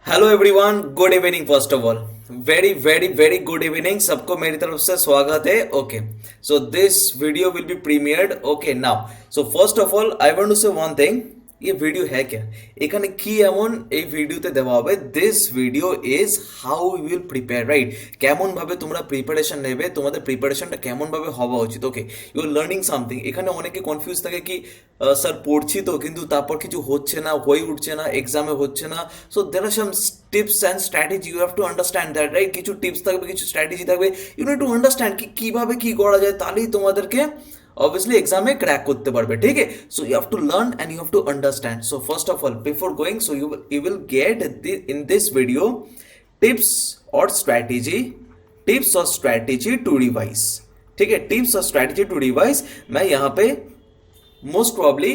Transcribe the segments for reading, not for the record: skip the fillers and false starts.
Hello everyone, good evening. First of all very very very good evening, सबको मेरी तरफ से स्वागत है। Okay, so this video will be premiered. Okay now, so first of all I want to say one thing. ये video হ্যাঁ কে এখানে কি এমন এই ভিডিওতে দেওয়া হবে, this video is how you will prepare, right? কেমন ভাবে তোমরা প্রিপারেশন নেবে, তোমাদের প্রিপারেশনটা কেমন ভাবে হওয়া উচিত। ওকে, ইউ আর লার্নিং সামথিং। এখানে অনেকে কনফিউজ থাকে কি স্যার পড়ছি তো কিন্তু তারপর কিছু হচ্ছে না, হয়ে উঠছে না, এক্সামে হচ্ছে না। So there are some tips and strategy, you have to understand that, right? কিছু টিপস থাকবে, কিছু স্ট্র্যাটেজি থাকবে, ইউ নিড টু আন্ডারস্ট্যান্ড কি কীভাবে কী করা যায়, তাহলেই তোমাদেরকে obviously exam में crack করতে পারবে, ঠিক है? So you have to learn and you have to understand. So first of all, before going, so you will get in this video tips or strategy to revise, ठीक है? Tips और strategy to revise मैं यहाँ पे most probably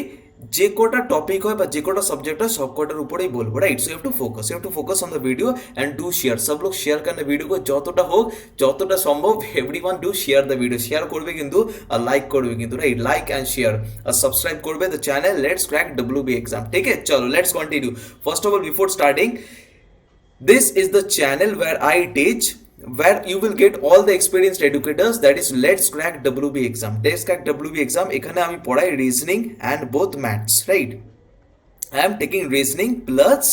যে কটা topic হয় বা যে কটা সাবজেক্ট হয় সব কটার উপরেই বলবো, right? So you have to focus on the video and do share. सब लोग शेयर करना वीडियो को, যতটা হোক যতটা সম্ভব everyone do share the video. Share করবে কিন্তু আর লাইক করবে কিন্তু, রাইট? লাইক অ্যান্ড শেয়ার আর সাবস্ক্রাইব করবে the channel let's crack WB exam, ঠিক है? চলো let's continue. First of all before starting, this is the channel where I teach, where you will get all the experienced educators, that is let's crack WB exam, let's crack WB exam। এখানে আমি পড়াই reasoning and both maths, right? I am taking reasoning plus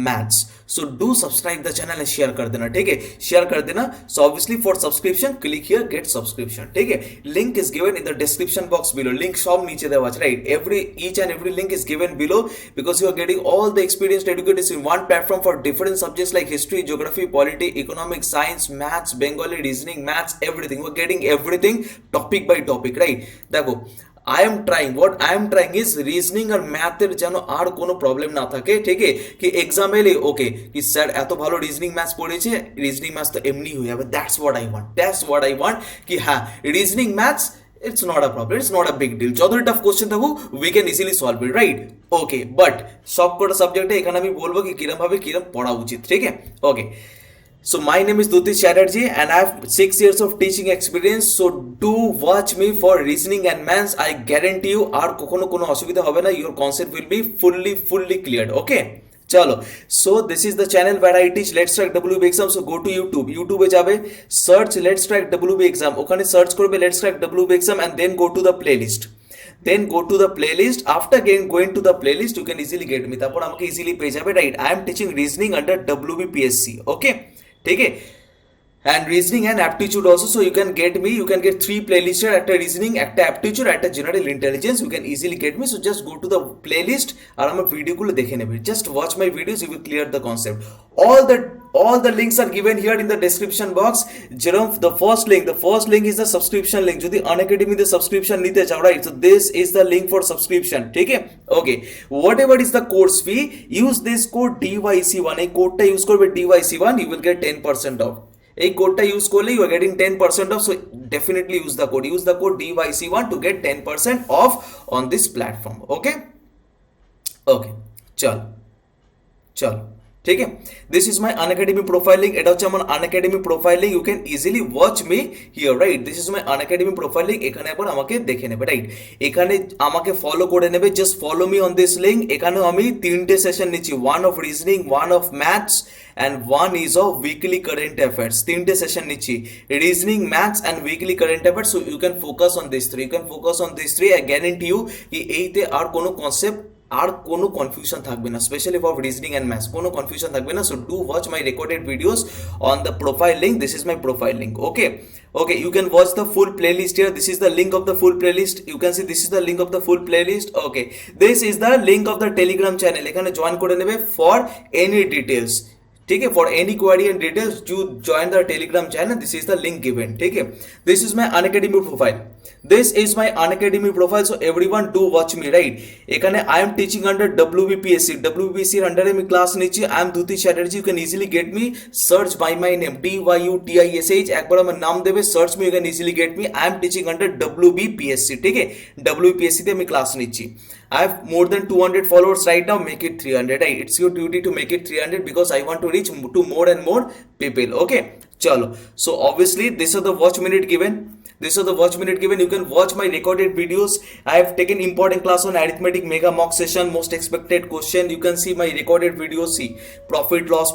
maths, so do subscribe the channel and share कर देना, ठीक है? Share कर देना। So obviously for subscription click here, get subscription, ठीक है? Link is given in the description box below, link সব নিচে দেওয়া আছে, right? Each and every link is given below because you are getting all the experienced educators in one platform for different subjects like history, geography, polity, economics, science, maths, Bengali, reasoning, maths, everything। we're getting everything topic by topic, right? দেখো, I am trying is reasoning আর ম্যাথের যেন আর কোনো problem না থাকে, ঠিক আছে? কি এক্সাম এলে ওকে কি স্যার এত ভালো রিজনিং ম্যাথস পড়েছে, রিজনিং ম্যাথস তো এমনি হয়ে যাবে, দ্যাটস হোয়াট আই ওয়ান্ট কি হ্যাঁ reasoning maths it's not a problem, it's not a big deal। যতই টাফ কোশ্চেন থাকুক we can easily solve it, right? Okay, but সব কটা সাবজেক্টে এখানে আমি বলবো কি কিরম ভাবে কিরম পড়া উচিত, ঠিক আছে? ওকে, so my name is Dutish Chatterjee and I have 6 years of teaching experience, so do watch me for reasoning and maths। I guarantee you আর কখনো কোনো অসুবিধা হবে না, your concept will be fully cleared, okay? চলো, so this is the channel where I teach let's crack WB exam। so go to YouTube এ যাবে, search let's crack WB exam, ওখানে search করবে let's crack WB exam and then go to the playlist, after going to the playlist you can easily get me, তারপর আমাকে easily পেয়ে যাবে, right? I am teaching reasoning under WBPSC, okay? ठीक है? and reasoning and aptitude also, so you can get me, you can get 3 playlists here, একটা reasoning, একটা aptitude, একটা general intelligence, you can easily get me। so just go to the playlist আর আমার ভিডিওগুলো দেখে নেবে, just watch my videos, you will clear the concept। all the links are given here in the description box। যেরকম the first link is the subscription link, যদি unacademy তে subscription নিতে চাও, right? so this is the link for subscription, ঠিক আছে? okay, whatever is the course fee, use this code DYC1, এই কোডটা use করবে DYC1, you will get 10% off। এই কোডটা ইউজ করলে you are getting 10% off, so definitely use the code DYC1 to get 10% off on this platform, okay? চল ঠিক আছে? This is my Unacademy profile link, এটা হচ্ছে আমার Unacademy profile link, you can easily watch me here, right? This is my Unacademy profile link, এখানে একবার আমাকে দেখে নেবে, রাইট? এখানে আমাকে ফলো করে নেবে, just follow me on this link. এখানেও আমি 3টে সেশন নিচ্ছি, 1 of reasoning, 1 of maths and 1 is of weekly current affairs। 3টে সেশন নিচ্ছি, reasoning, maths and weekly current affairs, so you can focus on these three। I guarantee you কি এইতে আর কোনো concept আর কোনো কনফিউশন থাকবে না, specially for reasoning and maths কোনো confusion থাকবে না। So do watch my recorded videos on the profile link, this is my profile link, okay? you can watch the full playlist here, this is the link of the full playlist, you can see this is the link of the full playlist, okay? this is the link of the telegram channel, এখানে join করে নেবে for any details, ठीक है? for any query and details you join the telegram channel, this is the link given, ठीक है? this is my unacademy profile, so everyone do watch me, right? এখানে I am teaching under WBPSC এর আন্ডারে আমি class নিচ্ছি, I am Dutish Chatterjee, you can easily get me, search by my name DYUTISH, একবার আমার নাম দেবে, search me, you can easily get me। I am teaching under WBPSC, ঠিক আছে? WBPSC তে আমি ক্লাস নিচ্ছি। I have more than 200 followers right now, make it 300, right? it's your duty to make it 300 because I want to reach to more and more people, okay? chalo, so obviously this is the watch minute given, This was the watch minute given. You can watch my recorded videos. I have taken important class on arithmetic mega mock session, most expected question. You can see my recorded videos. See profit loss,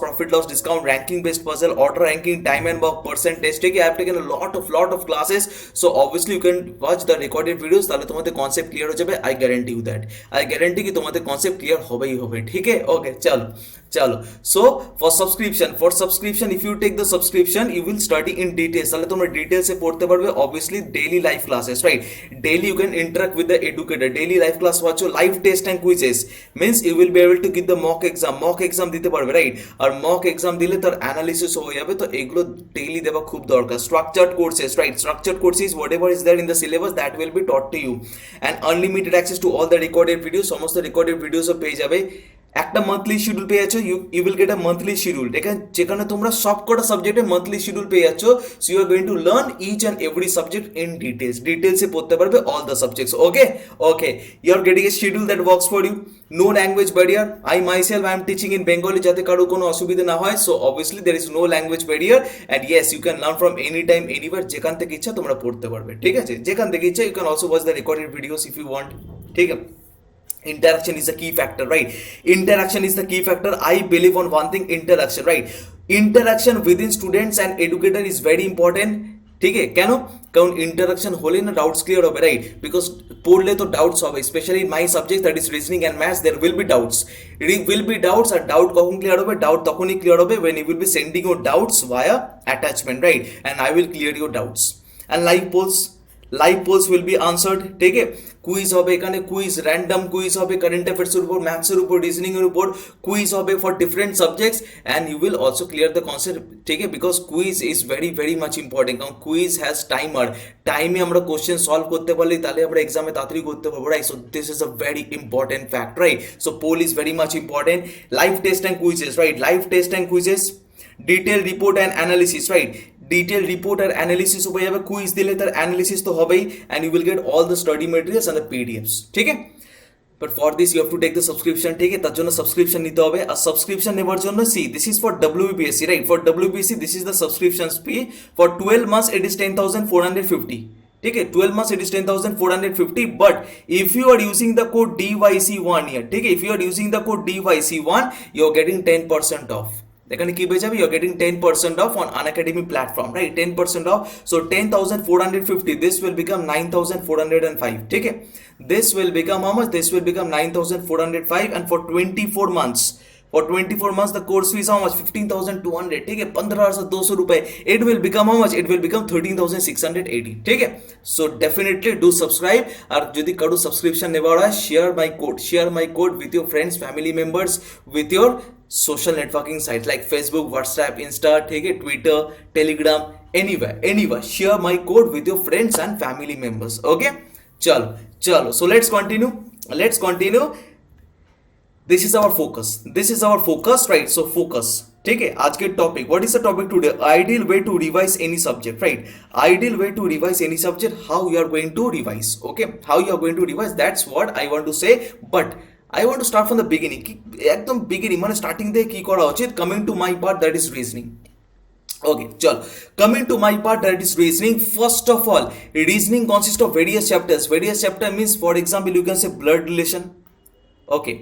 discount, ranking based puzzle, order ranking, time and work, percentage. Take I have taken a lot of classes. So obviously you can watch the recorded videos. তাহলে তোমাদের concept clear हो जाবে. I guarantee you that. I guarantee कि তোমাদের concept clear হবেই হবে. ঠিক है? Okay, চলো. So for subscription, if you take the subscription, you will study in details. তাহলে তোমরা details এ পড়তে পারবে. Obviously daily life classes, right? Daily you can interact with the educator. Daily life class watch, live test and quizzes. Means you will be able to give the mock exam দিতে পারবে, right? আর mock exam দিলে তার analysis হয়ে যাবে. তো এগুলো daily দেওয়া খুব দরকার. Structured courses, right? Structured courses, whatever is there in the syllabus, that will be taught to you. And unlimited access to all the recorded videos. সমস্ত recorded videos ও পেয়ে যাবে. একটা মান্থলি শিডিউল পেয়ে যাচ্ছ, you will get a monthly schedule, যেখানে তোমরা সব কটা সাবজেক্টে মান্থলি শিডিউল পেয়ে যাচ্ছ। So you are going to learn each and every subject in ডিটেলসে পড়তে পারবে all the subjects. Okay you are getting a schedule that works for you. No language barrier, I myself I am teaching in Bengali, যাতে কারো কোনো অসুবিধা না হয়। So obviously there is no language barrier and yes you can learn from any time anywhere, যেখান থেকে ইচ্ছা তোমরা পড়তে পারবে, ঠিক আছে? যেখান থেকে ইচ্ছা। You can also watch the recorded videos if you want, ঠিক আছে? Interaction is the key factor, right? Interaction is the key factor. I believe on one thing, interaction, right? Interaction within students and educator is very important. ঠিক আছে? কেন? কারণ interaction হলে না doubts clear হবে, right? Because পড়লে তো doubts হবে, specially my subject that is reasoning and maths, there will be doubts. আর ডাউট কখন ক্লিয়ার হবে? ডাউট তখনই ক্লিয়ার হবে when you will be sending your doubts via attachment, right? And I will clear your doubts. And live polls will be answered, ঠিক আছে? Quiz হবে এখানে, quiz random quiz হবে কারেন্ট অ্যাফেয়ার্সের উপর, ম্যাথসের উপর, রিজনিংয়ের উপর কুইজ হবে for different subjects and you will also clear the concept, ঠিক আছে? Because quiz is very much important, কারণ কুইজ হ্যাজ টাইমার। টাইমে আমরা কোশ্চেন সলভ করতে পারলে তাহলে আমরা এক্সামে তাড়াতাড়ি করতে পারবো, right? So this is a very important fact, right? So poll is very much important. Live test and quizzes, right? Live test and quizzes, detail report and analysis, right? Detail report আর analysis হয়ে যাবে, quiz দিলে তার analysis তো হবেই, and you will get all the study materials and the PDFs, ঠিক আছে? But for this you have to take the subscription, ঠিক আছে? তার জন্য সাবস্ক্রিপশন নিতে হবে। আর সাবস্ক্রিপশন নেওয়ার জন্য this is for WBPSC, right? For WBPSC this is the subscription fee for 12 months it is 10,450, ठीक है? 12 months it is 10,450, but if you are using the code DYC1 here, ठीक है? If you are using the code DYC1 you are getting 10% off. এখানে কি পেয়ে যাবে? You are getting 10% off on Unacademy platform, right? 10% off. So 10,450, this will become 9,405, ঠিক আছে? This will become how much? This will become 9,405 and for 24 months, for 24 months the course fee is how much? 15,200, ठीक है? 15,200 रुपए। It will become how much? It will become 13,680, ठीक है? So definitely do subscribe। আর যদি কারো subscription নেওয়ার হয়, share my code with your friends, family members, with your social networking sites like Facebook, WhatsApp, Insta, ठीक है? Twitter, Telegram, anywhere share my code with your friends and family members, okay? चलो so let's continue। This is our focus, right? So focus, ठीक है? आज के topic, what is the topic today? Ideal way to revise any subject, right? Ideal way to revise any subject, how you are going to revise, okay? How you are going to revise, that's what I want to say, but I want to start from the beginning, একদম beginning, মানে starting থেকে কি করা উচিত? Coming to my part, that is reasoning. Okay, chalo. Coming to my part, that is reasoning. First of all, reasoning consists of various chapters. Various chapter means, for example, you can say blood relation. Okay,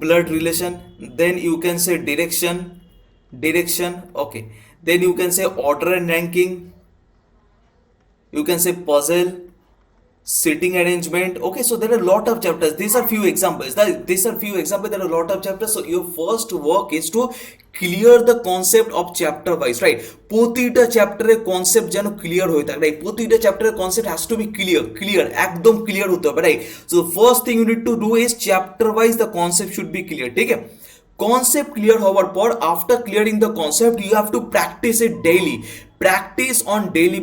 blood relation. Then you can say direction. Okay. Then you can say order and ranking. You can say puzzle, sitting arrangement. Okay, so there are a lot of chapters. These are few examples. There are a lot of chapters. So your first work is to clear the concept of chapter wise, right? প্রতিটা চ্যাপ্টারের concept যেন clear হয়ে থাকে, right? প্রতিটা চ্যাপ্টারের concept has to be clear, একদম clear হতে হবে, right? So first thing you need to do is chapter wise the concept should be clear, ঠিক আছে? কনসেপ্ট ক্লিয়ার হওয়ার পর, after clearing the concept, you have to practice it daily. Practice on daily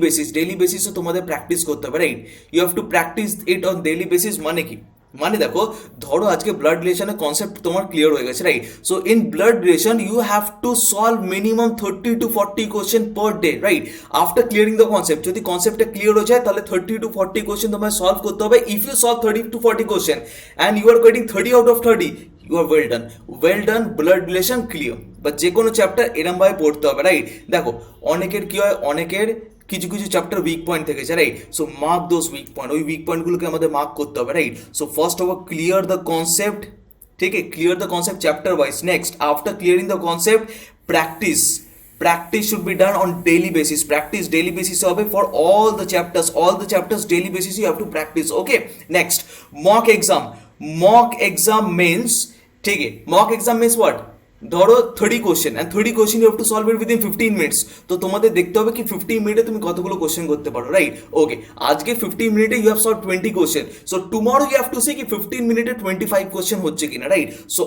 বেসিসে তোমাদের practice করতে হবে, right? You have to practice it on daily basis. মানে কি? মানে দেখো, ধরো আজকে ব্লাড রিলেশনের কনসেপ্ট তোমার ক্লিয়ার হয়ে গেছে, right? So in blood relation you have to solve minimum 30 to 40 question per day, right? After clearing the concept, যদি কনসেপ্টটা ক্লিয়ার হয়ে যায় তাহলে 30 to 40 কোয়েশ্চেন তোমায় সলভ করতে হবে। If you solve 30 to 40 question and you are getting 30 out of 30, you are well done, blood relation clear, বা যে কোনো চ্যাপ্টার এরমভাবে পড়তে হবে, রাইট? দেখো অনেকের কি হয়, অনেকের কিছু কিছু চ্যাপ্টার উইক পয়েন্ট থেকেছে, right? So mark those weak point, ওই উইক পয়েন্টগুলোকে আমাদের মার্ক করতে হবে, right? So first of all clear the concept, ठीक है, clear the concept chapter wise. Next, after clearing the concept, practice. Practice should be done on daily basis. Practice daily basis হবে for all the chapters daily basis you have to practice. Okay, next, mock exam. Mock exam means, ठीक है, mock exam means what? ধরো 30 question and 30 question you have to solve it within 15 minutes. তো তোমাদের দেখতে হবে কি 15 মিনিটে তুমি কতগুলো কোশ্চেন করতে পারো, রাইট? ওকে, আজকে 15 মিনিটে you have solve 20 question, so tomorrow you have to see কি 15 মিনিটে 25 কোশ্চেন হচ্ছে কিনা, right? So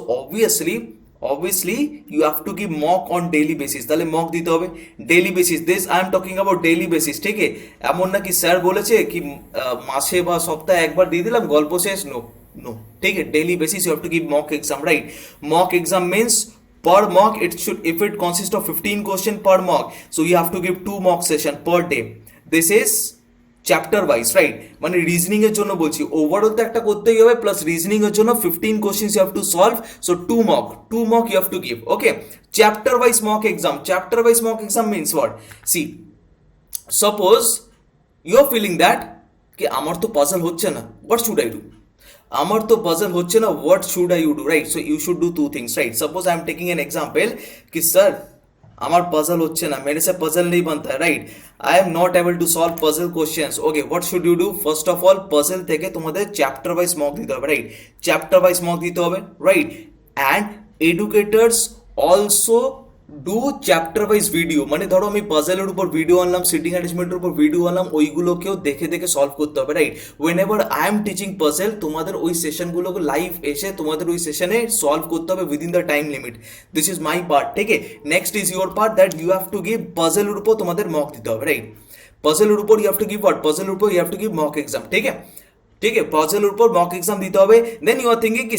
obviously you have to give mock on daily basis. তাহলে mock দিতে হবে daily basis. This I am talking about daily basis, ঠিক আছে? এমন না কি স্যার বলেছে কি মাসে বা সপ্তাহে একবার দিয়ে দিলাম গল্প শেষ, নো, ঠিক আছে? daily basis you have to give mock exam, right? Mock exam means per mock it should, if it consists of 15 question per mock, so you have to give 2 mock session per day. This is chapter wise, right? মানে reasoning এর জন্য বলছি, overall তো একটা করতেই হবে, plus reasoning এর জন্য 15 questions you have to solve, so 2 mock you have to give. Okay, chapter wise mock exam means what? See, suppose you are feeling that কি আমার তো পাজল হচ্ছে না, হোয়াট শুড আই ডু? আমার তো puzzle হচ্ছে না, what should I do, right? So you should do 2 things, right? Suppose I am taking an example कि सर আমার पजल হচ্ছে না, मेरे से पजल नहीं बनता है, right? I am not able to solve puzzle questions. Okay, what should you do? First of all puzzle থেকে তোমাদের চ্যাপ্টার ওয়াইজ মক দিতে হবে, রাইট? চ্যাপ্টার ওয়াইজ মক দিতে হবে, right? And educators also do chapter wise video, মানে ধরো আমি পাজলের উপর ভিডিও আনলাম, সিটিং অ্যারেঞ্জমেন্টের উপর ভিডিও আনলাম, ওইগুলোকেও দেখে দেখে সলভ করতে হবে, right? Whenever I am teaching puzzle, তোমাদের ওই সেশনগুলোকে লাইভ এসে তোমাদের ওই সেশনে সলভ করতে হবে within the time limit. This is my part, ঠিক আছে? Next is your part that you have to give পাজলের উপর তোমাদের মক দিতে হবে, রাইট? পাজলের উপর you have to give what? পাজলের উপর you have to give mock exam, ঠিক আছে? ঠিক আছে, পাজলের উপর মক এক্সাম দিতে হবে. দেন ইউ আর থিঙ্কিং কি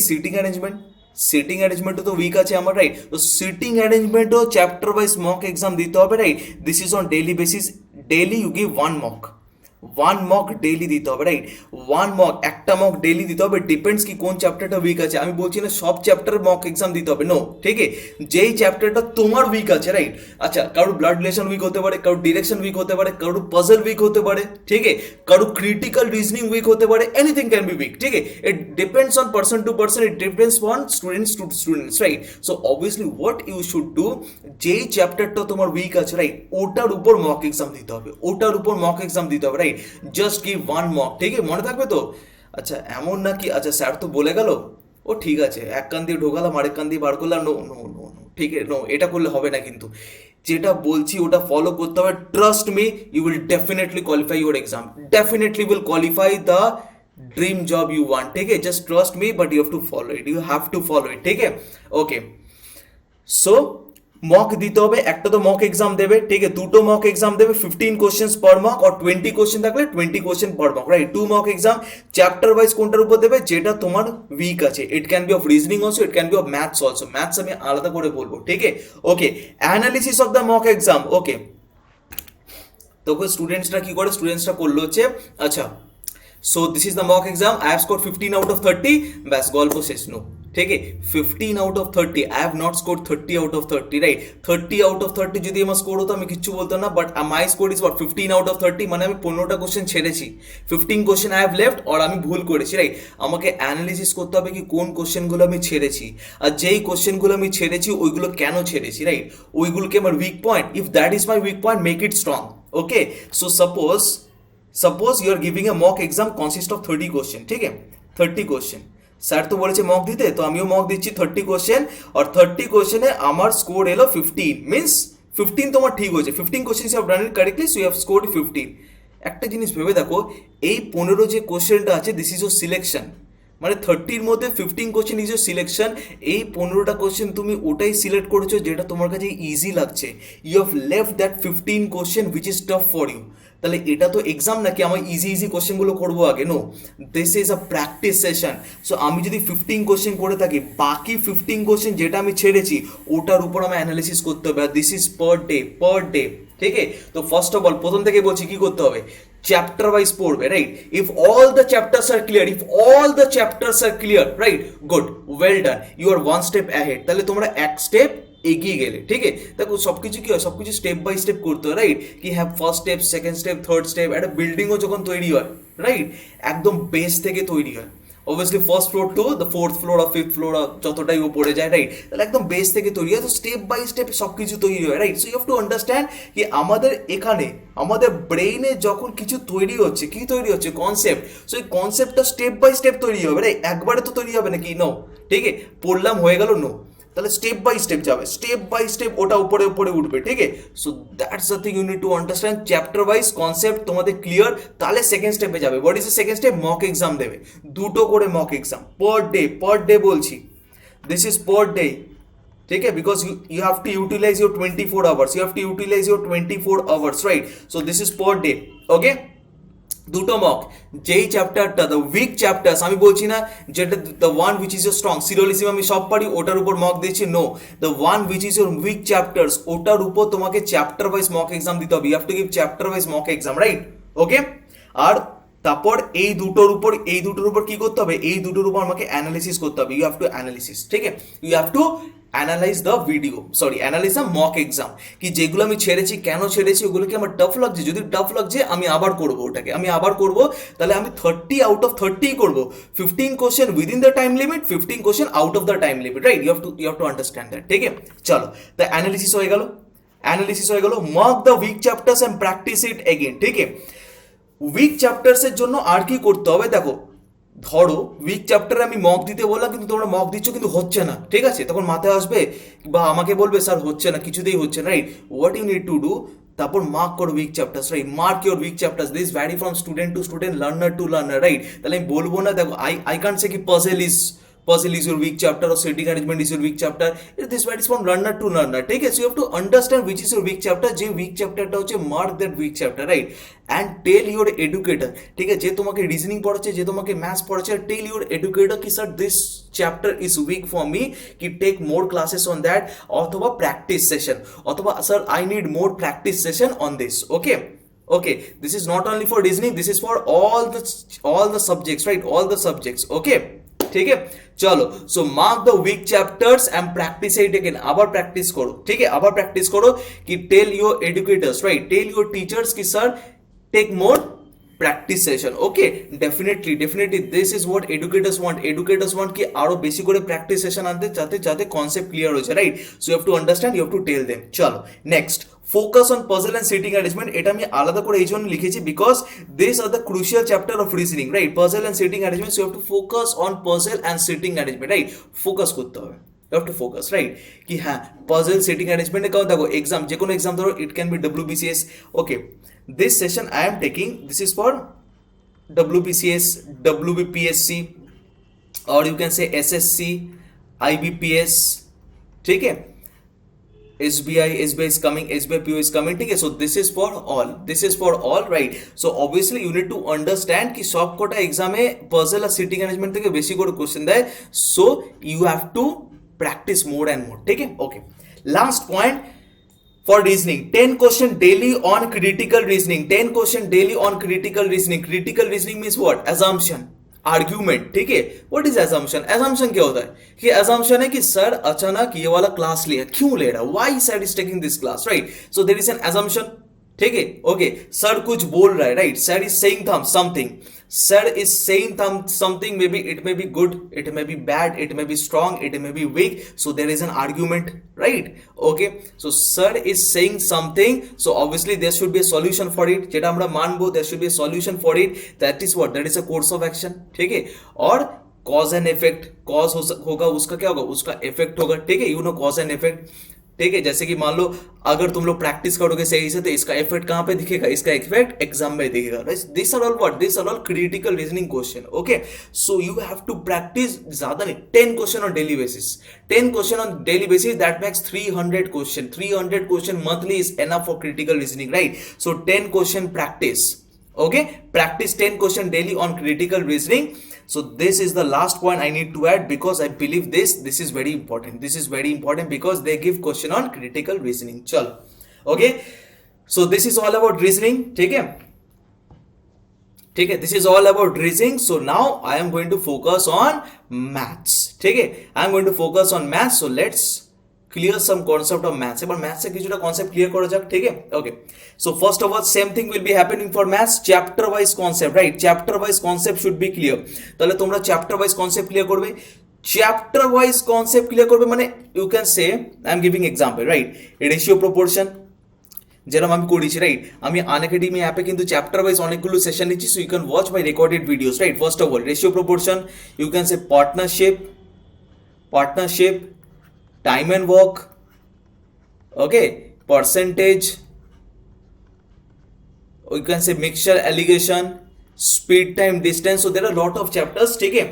সিটিং অ্যারেঞ্জমেন্টও তো উইক আছে আমার, রাইট? তো সিটিং অ্যারেঞ্জমেন্টও চ্যাপ্টার ওয়াইজ মক এক্সাম দিতে হবে, right? This is on daily basis. Daily you give one mock daily দিতে হবে, রাইট? একটা মক ডেইলি দিতে হবে. ডিপেন্ডস কি কোন চ্যাপ্টারটা উইক আছে. আমি বলছি না সব চ্যাপ্টারের মক এক্সাম দিতে হবে, নো, ঠিক আছে? যেই চ্যাপ্টারটা তোমার উইক আছে, রাইট? আচ্ছা, কারোর ব্লাড রিলেশন উইক হতে পারে, কারোর ডিরেকশন উইক হতে পারে, কারোর পাজল উইক হতে পারে, ঠিক আছে? কারোর ক্রিটিক্যাল রিজনিং উইক হতে পারে, এনিথিং ক্যান বি উইক, ঠিক আছে? It depends on person to person, it depends on students to students, right? So obviously what you should do, যেই চ্যাপ্টারটা তোমার উইক আছে, রাইট, ওটার উপর মক এক্সাম দিতে হবে, right? Just give one mock, ঠিক আছে? মনে থাকবে তো? আচ্ছা, এমন না কি আচ্ছা স্যার তো বলে গেল, ও ঠিক আছে, এক কান দিয়ে ঢোকালাম আরেক কান দিয়ে বার করলাম, নো, ঠিক আছে? নো, এটা করলে হবে না, কিন্তু যেটা বলছি ওটা ফলো করতে হবে. Trust me, you will definitely qualify your exam, definitely will qualify the dream job you want, ठीक है? Just trust me, but you have to follow it, ठीक है? ओके, सो মক দিতে হবে, একটা তো মক এক্সাম দেবে, ঠিক আছে? দুটো মক এক্সাম দেবে, 15 কোশ্চেন্স পার মক, আর 20 কোশ্চেন থাকলে 20 question per mock, right? 2 mock exam. Chapter wise কোনটার উপর দেবে? যেটা তোমার উইক আছে. It can be of reasoning also, it can be of maths also. Maths আমি আলাদা করে বলবো, ঠিক আছে? Okay, analysis of the mock exam. Okay, তো স্টুডেন্টসরা কি করে? স্টুডেন্টসরা করলো হচ্ছে, আচ্ছা, so this is the mock exam, I have score 15 out of 30, ব্যাস গল্প শেষ, নো, ঠিক আছে? 15 out of 30, I have not score 30 out of 30, right? 30 out of 30 যদি আমার স্কোর হতো আমি কিচ্ছু বলতাম না, but my score is what? 15 out of 30, মানে আমি 15টা কোশ্চেন ছেড়েছি, 15 কোশ্চেন আই হ্যাভ লেফট, আর আমি ভুল করেছি, রাইট? আমাকে অ্যানালিসিস করতে হবে কি কোন কোশ্চেনগুলো আমি ছেড়েছি, আর যেই কোশ্চেনগুলো আমি ছেড়েছি ওইগুলো কেন ছেড়েছি, রাইট? ওইগুলোকে আমার weak point, if that is my weak point, make it strong. Okay, so suppose you are giving a mock exam consist of 30 question, ঠিক আছে? 30 question, স্যার তো বলেছে মক দিতে, তো আমিও মক দিচ্ছি 30 কোশ্চেন, আর 30 কোশ্চেনে আমার স্কোর এলো 15, মিনস 15 তোমার ঠিক হয়েছে, 15 question you have done it correctly, so you have scored 15. একটা জিনিস ভেবে দেখো, এই 15 যে কোশ্চেনটা আছে, দিস ইজ ইউর সিলেকশন, মানে 30-র মধ্যে 15 কোশ্চেন ইজ ইউর সিলেকশন. এই 15টা কোশ্চেন তুমি ওটাই সিলেক্ট করেছো যেটা তোমার কাছে ইজি লাগছে. You have left that 15 question which is tough for you. তাহলে এটা তো এক্সাম নাকি আমি ইজি কোশ্চেনগুলো করবো আগে? No, this is a practice session. So আমি যদি 15 কোশ্চেন করে থাকি, বাকি 15 কোশ্চেন যেটা আমি ছেড়েছি ওটার উপর আমি অ্যানালিসিস করতে হবে, আর দিস ইজ পার ডে, ঠিক আছে? তো ফার্স্ট অফ অল প্রথম থেকে বলছি কি করতে হবে, চ্যাপ্টার ওয়াইজ পড়বে, right? If all the chapters are clear, right, good, well done, you are one step ahead. তাহলে তোমরা এক স্টেপ এগিয়ে গেলে, ঠিক আছে? দেখো সবকিছু কি হয়, সবকিছু স্টেপ বাই স্টেপ করতে হয়, রাইট? কি হ্যাঁ, first step, second step, third step, একটা বিল্ডিংও যখন তৈরি হয়, রাইট, একদম বেস থেকে তৈরি হয়। Obviously first floor to the fourth floor আর ফিফথ ফ্লোর যতটাই উপরে যায়, রাইট, তাহলে একদম বেস থেকে তৈরি হয়। তো স্টেপ বাই স্টেপ সব কিছু তৈরি হয়, right? So you have to understand কি আমাদের এখানে আমাদের ব্রেইনে যখন কিছু তৈরি হচ্ছে, কি তৈরি হচ্ছে, কনসেপ্ট। সো এই কনসেপ্টটা স্টেপ বাই স্টেপ তৈরি হবে, রাইট? একবারে তো তৈরি হবে না, কি নো, ঠিক আছে? পড়লাম হয়ে গেল, নো, তাহলে স্টেপ বাই স্টেপ যাবে, স্টেপ বাই স্টেপ ওটা উপরে উপরে উঠবে, ঠিক আছে? So that's the thing you need to understand, chapter wise concept তোমাদের ক্লিয়ার, তাহলে সেকেন্ড স্টেপে যাবে। What is the second step? Mock exam দেবে, দুটো করে মক এক্সাম পার ডে বলছি, দিস ইজ পার ডে, ठीक है? Because you have to utilize your 24 hours, you have to utilize your 24 hours, right? So this is per day, okay? দুটো mock, যেই চ্যাপ্টারটা the weak chapters, আমি বলছি না যেটা the one which is your strong, সিরিয়ালিজম আমি সব পারি ওটার উপর মক দিচ্ছি, no, the one which is your weak chapters, ওটার উপর তোমাকে চ্যাপ্টার ওয়াইজ মক এক্সাম দিতে হবে। You have to give chapter wise mock exam, right? Okay, আর তারপর এই দুটোর উপর কি করতে হবে, এই দুটোর উপর আমাকে অ্যানালিসিস করতে হবে। ইউ হ্যাভ টু অ্যানালিসিস, ঠিক আছে? You have to analyse the video, sorry analyse the mock exam, কি যেগুলো আমি ছেড়েছি, কেন ছেড়েছি, ওগুলো কি আমার টাফ লাগছে, যদি টাফ লাগছে আমি আবার করবো, ওটাকে আমি আবার করবো, তাহলে আমি 30 আউট অফ 30 করবো, 15 question within the time limit, 15 question out of the time limit, right? You have to understand that, ঠিক আছে? চলো, দ্য অ্যানালিসিস হয়ে গেল, mock the weak chapters and practice it again, ঠিক আছে? উইক চ্যাপ্টার্সের জন্য আর কি করতে হবে, দেখো ধরো উইক চ্যাপ্টারে আমি মক দিতে বললাম, কিন্তু তোমরা মক দিচ্ছ কিন্তু হচ্ছে না, ঠিক আছে? তখন মাথায় আসবে বা আমাকে বলবে স্যার হচ্ছে না, কিছুতেই হচ্ছে না, right? What you need to do, তারপর মার্ক করো weak chapters, right? Mark your weak chapters, this vary from student to student, learner to learner, right? তাহলে আমি বলবো না, দেখো আই কান্ট সে কি puzzle is your weak chapter or seating arrangement is your weak chapter. This varies from learner to learner, ঠিক আছে? So you have to understand which is your weak chapter, যে weak chapterটা হচ্ছে mark that weak chapter, right? and tell your educator, ঠিক আছে, যে তোমাকে reasoning পড়াচ্ছে, যে তোমাকে ম্যাথস পড়াচ্ছে, tell your educator কি sir this chapter is weak for me, কি take more classes on that, অথবা practice session, অথবা sir I need more practice session on this, okay, this is not only for reasoning, this is for all the subjects, right? all the subjects, okay? ठीक है, चलो, so mark the weak chapters and practice it again, আবার practice করো, ঠিক আছে? আবার practice করো, কি tell your educators, right? Tell your teachers কি sir take more practice session, okay? Definitely this is what educators want কি আরো বেশি করে প্র্যাকটিস সেশন আনতে, যাতে কনসেপ্ট ক্লিয়ার হয়েছে, right? So you have to understand, you have to tell them. চলো next, focus on puzzle and sitting arrangement, এটা আমি আলাদা করে এই জন্য লিখেছি because this are the crucial chapter of reasoning, right? Puzzle and sitting arrangement, so you have to focus on puzzle and sitting arrangement, right? Focus করতে হবে, you have to focus, right? কি হ্যাঁ, পাজল সিটিং অ্যারেঞ্জমেন্টে কারণ দেখো exam, যে কোনো exam ধরো, ইট can B WBCS, okay? This session I am taking, this is for WBCS, WBPSC, or you can say SSC, IBPS, ठीक है? SBI is coming, SBI PO is coming, ठीक है? So this is for all, right? So obviously you need to understand कि সব কটা এক্সামে puzzle are sitting arrangement থেকে বেশি করে কোশ্চেন দেয়, so you have to practice more and more, ठीक है? Okay, last point for reasoning, 10 question daily on critical reasoning, 10 question daily on critical reasoning. Critical reasoning means what? Assumption, argument, ठीक है? What is assumption? assumption क्या होता है? कि assumption है कि सर अचानक ये वाला क्लास लिया, क्यों ले रहा है, why sir is taking this class, right? So there is an assumption, ठीक है? ओके, सर कुछ बोल रहा है, right? Sir is saying something, sir is saying something, maybe it may be good, it may be bad, it may be strong, it may be weak, so there is an argument, right? Okay, so sir is saying something, so obviously there should be a solution for it, যেটা আমরা মানবো, there should be a solution for it, that is what, that is a course of action, ठीक है? और cause and effect, cause होगा उसका क्या होगा, उसका effect होगा, ठीक है? you know cause and effect, ठीक है? जैसे कि मान लो अगर तुम लोग प्रैक्टिस करोगे सही से, तो इसका इफेक्ट कहाँ पे दिखेगा, इसका इफेक्ट एग्जाम में दिखेगा, this are all what, this are all critical reasoning question, okay? So you have to practice, ज्यादा नहीं, 10 question on daily basis, 10 question on daily basis, that makes 300 question, 300 question monthly is enough for critical reasoning, right? So 10 question practice, okay? Practice 10 question daily on critical reasoning. So this is the last point I need to add, because I believe this is very important, this is very important because they give question on critical reasoning. Chalo, okay? So this is all about reasoning, ठीक है? ठीक है, this is all about reasoning. So now I am going to focus on maths, ठीक है? I am going to focus on maths, so let's clear some concept of maths. এবার maths এর কিছুটা concept clear করা যাক, ঠিক আছে? Okay, so first of all same thing will be happening for maths, chapter wise concept, right? Chapter wise concept should be clear. তাহলে তোমরা chapter wise concept clear করবে। চ্যাপ্টার ওয়াইজ কনসেপ্ট ক্লিয়ার করবে মানে you can say, I am giving example, right? Ratio proportion যেরকম আমি করেছি, right? আমি Unacademy অ্যাপে কিন্তু চ্যাপ্টার ওয়াইজ অনেকগুলো সেশন নিচ্ছি, so you can watch my recorded videos, right? First of all ratio proportion, you can say partnership, time and work, okay, percentage, you can say mixture, alligation, speed, time, distance. So there are a lot of chapters, ठीक है?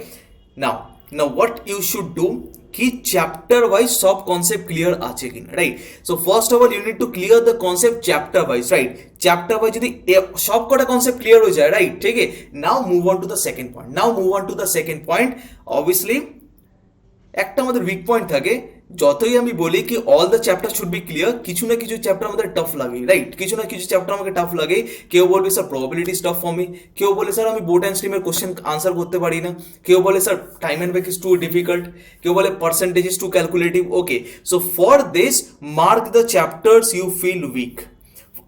Now what you should do कि chapter wise सब concept clear আছে কিনা, right? So first of all you need to clear the concept chapter wise, right? chapter wise যদি সব কটা concept clear হয়ে যায়, right? ঠিক আছে? Now move on to the second point. Obviously একটা আমাদের উইক পয়েন্ট থাকে, যতই আমি বলি কি all the chapter should be clear, কিছু না কিছু চ্যাপ্টার আমাদের টাফ লাগে, রাইট? কিছু না কিছু চ্যাপ্টার আমাকে টাফ লাগে। কেউ বলবে sir probability tough for me, কেউ বলে স্যার আমি বোর্ড অ্যান্ড স্ট্রিমের কোশ্চেন আনসার করতে পারি না, কেউ বলে sir time and back is too difficult, কেউ বলে percentage is too calculative. Okay, so for this mark the chapters you feel weak.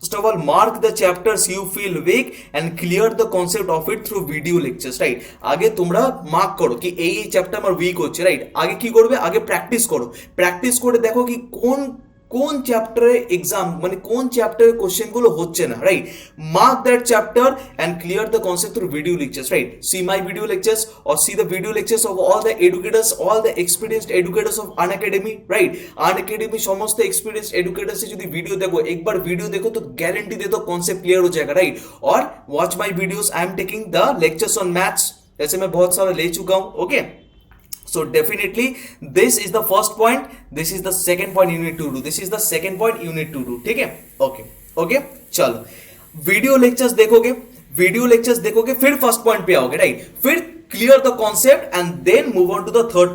First of all, mark the chapters you feel weak and clear the concept of it through video lectures, right? আগে তোমরা mark করো কি এই chapter আমার week হচ্ছে, right? আগে কি করবে? আগে প্র্যাকটিস করো, প্র্যাকটিস করে দেখো কি কোন চ্যাপ্টারে এক্সাম মানে কোন চ্যাপ্টারের কোশ্চেনগুলো হচ্ছে না, right? Mark that chapter and clear the concept through video lectures, right? See my video lectures or see the video lectures of all the educators, all the experienced educators of Unacademy, right? Unacademy সমস্ত experienced educators এর যদি video দেখো, একবার video দেখো তো guarantee দে তো concept clear हो जाएगा, राइट? और watch my videos, I am taking the lectures on maths, जैसे मैं बहुत सारा ले चुका हूँ, okay? So definitely this is the first point, this is the second point you need to do, this is the second point you need to do, ठीक है? Okay, चलो वीडियो लेक्चर्स देखोगे, फिर फर्स्ट पॉइंट पे आओगे, right? फिर clear the concept and then move on to the third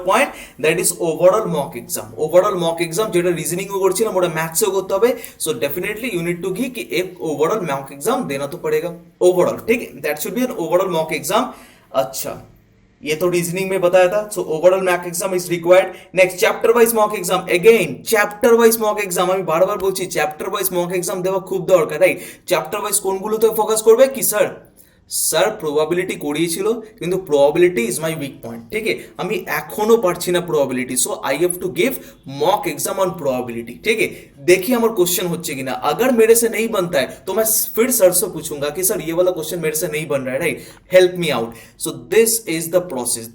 point, that is overall mock exam যেটা reasoning ও করছিলাম ওটা ম্যাথস ও করতে হবে, so definitely you need to give कि एक overall mock exam देना तो पड़ेगा overall, ठीक है? that should be an overall mock exam। अच्छा, ये तो रीजनिंग में बताया था, सो overall mock exam is required. Next chapter wise mock exam, again chapter wise mock exam, আমি বারবার বলছি চ্যাপ্টার ওয়াইজ মক এক্সাম দেওয়া খুব দরকার, রাইট? চ্যাপ্টার ওয়াইজ কোনগুলোতে ফোকাস করবে কি স্যার প্রবাবিলিটি করিয়েছিল কিন্তু probability is my weak point, ठीक है? আমি এখনো পারছি না probability, so I have to give mock exam on probability, ठीक है? देखिए আমার क्वेश्चन হচ্ছে किना, अगर मेरे से नहीं बनता है तो मैं फिर सर से पूछूंगा कि सर ये वाला क्वेश्चन मेरे से नहीं बन रहा है, right? Help me out. So this is the process,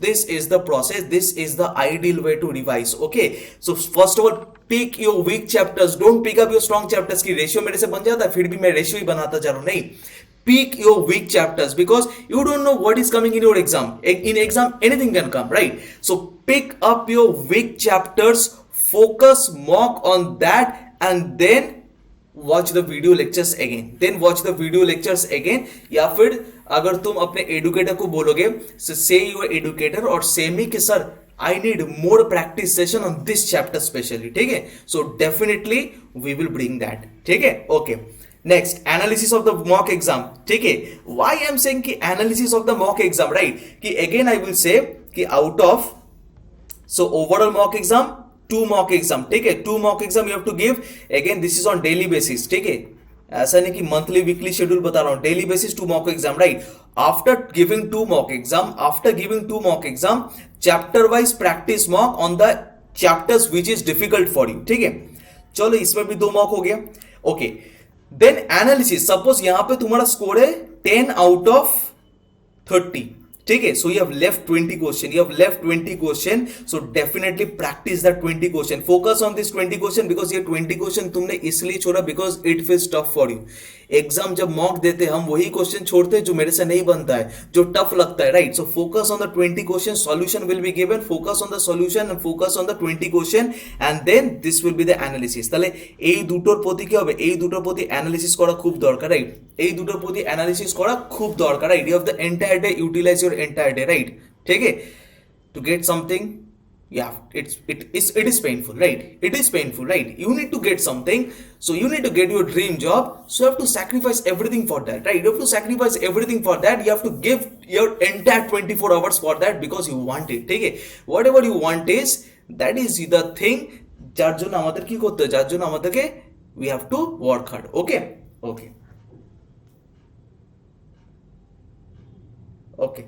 this is the ideal way to revise, okay? So first of all pick your weak chapters, don't pick up your strong chapters की ratio मेरे से बन जाता है फिर भी मैं ratio ही बनाता जा रहा हूं, नहीं। Pick your weak chapters because you don't know what is coming in your exam. In exam, anything can come, right? So pick up your weak chapters, focus mock on that, and then watch the video lectures again. या फिर अगर तुम अपने educator को बोलोगे, say your educator or say me कि sir I need more practice session on this chapter specially, ठीक है? So definitely we will bring that, ठीक है? Okay. Next analysis of the mock exam, ठीक है? व्हाई आई एम सेइंग कि analysis of the mock exam, right? कि again I will say कि out of so overall mock exam 2 mock exam, ठीक है? 2 mock exam you have to give, again this is on daily basis, ठीक है? ऐसा नहीं कि मंथली वीकली शेड्यूल बता रहा हूं, daily basis 2 mock exam, right? After giving 2 mock exam chapter wise practice mock on the chapters which is difficult for you, ठीक है? चलो इसमें भी 2 मॉक हो गया, ओके? देन एनालिसिस, सपोज यहां पे तुम्हारा स्कोर है 10 आउट ऑफ 30, ठीक है? So you have left 20 question, so definitely practice that 20 question, focus on this 20 question because ये 20 क्वेश्चन तुमने इसलिए छोड़ा because it feels tough for you. Exam जब मॉक देते हम वही क्वेश्चन छोड़ते हैं जो मेरे से नहीं बनता है, जो टफ लगता है, right? So focus on the 20 question, solution will be given, focus on the solution and focus on the 20 question and then this will be the analysis. তাহলে এই দুটোর প্রতি কি হবে, এই দুটোর প্রতি অ্যানালিসিস করা খুব দরকার, রাইট? এই দুটোর প্রতি অ্যানালিসিস করা খুব দরকার, right? You have the entire day, utilize your entire day, right? ठीक है? To get something, yeah, it is painful, right? It is painful, right? You need to get something, so you need to get your dream job, so you have to sacrifice everything for that, right? You have to sacrifice everything for that, you have to give your entire 24 hours for that because you want it, ठीक है? Whatever you want is that is the thing যার জন্য আমাদের কি করতে হয়, যার জন্য আমাদেরকে we have to work hard. Okay okay okay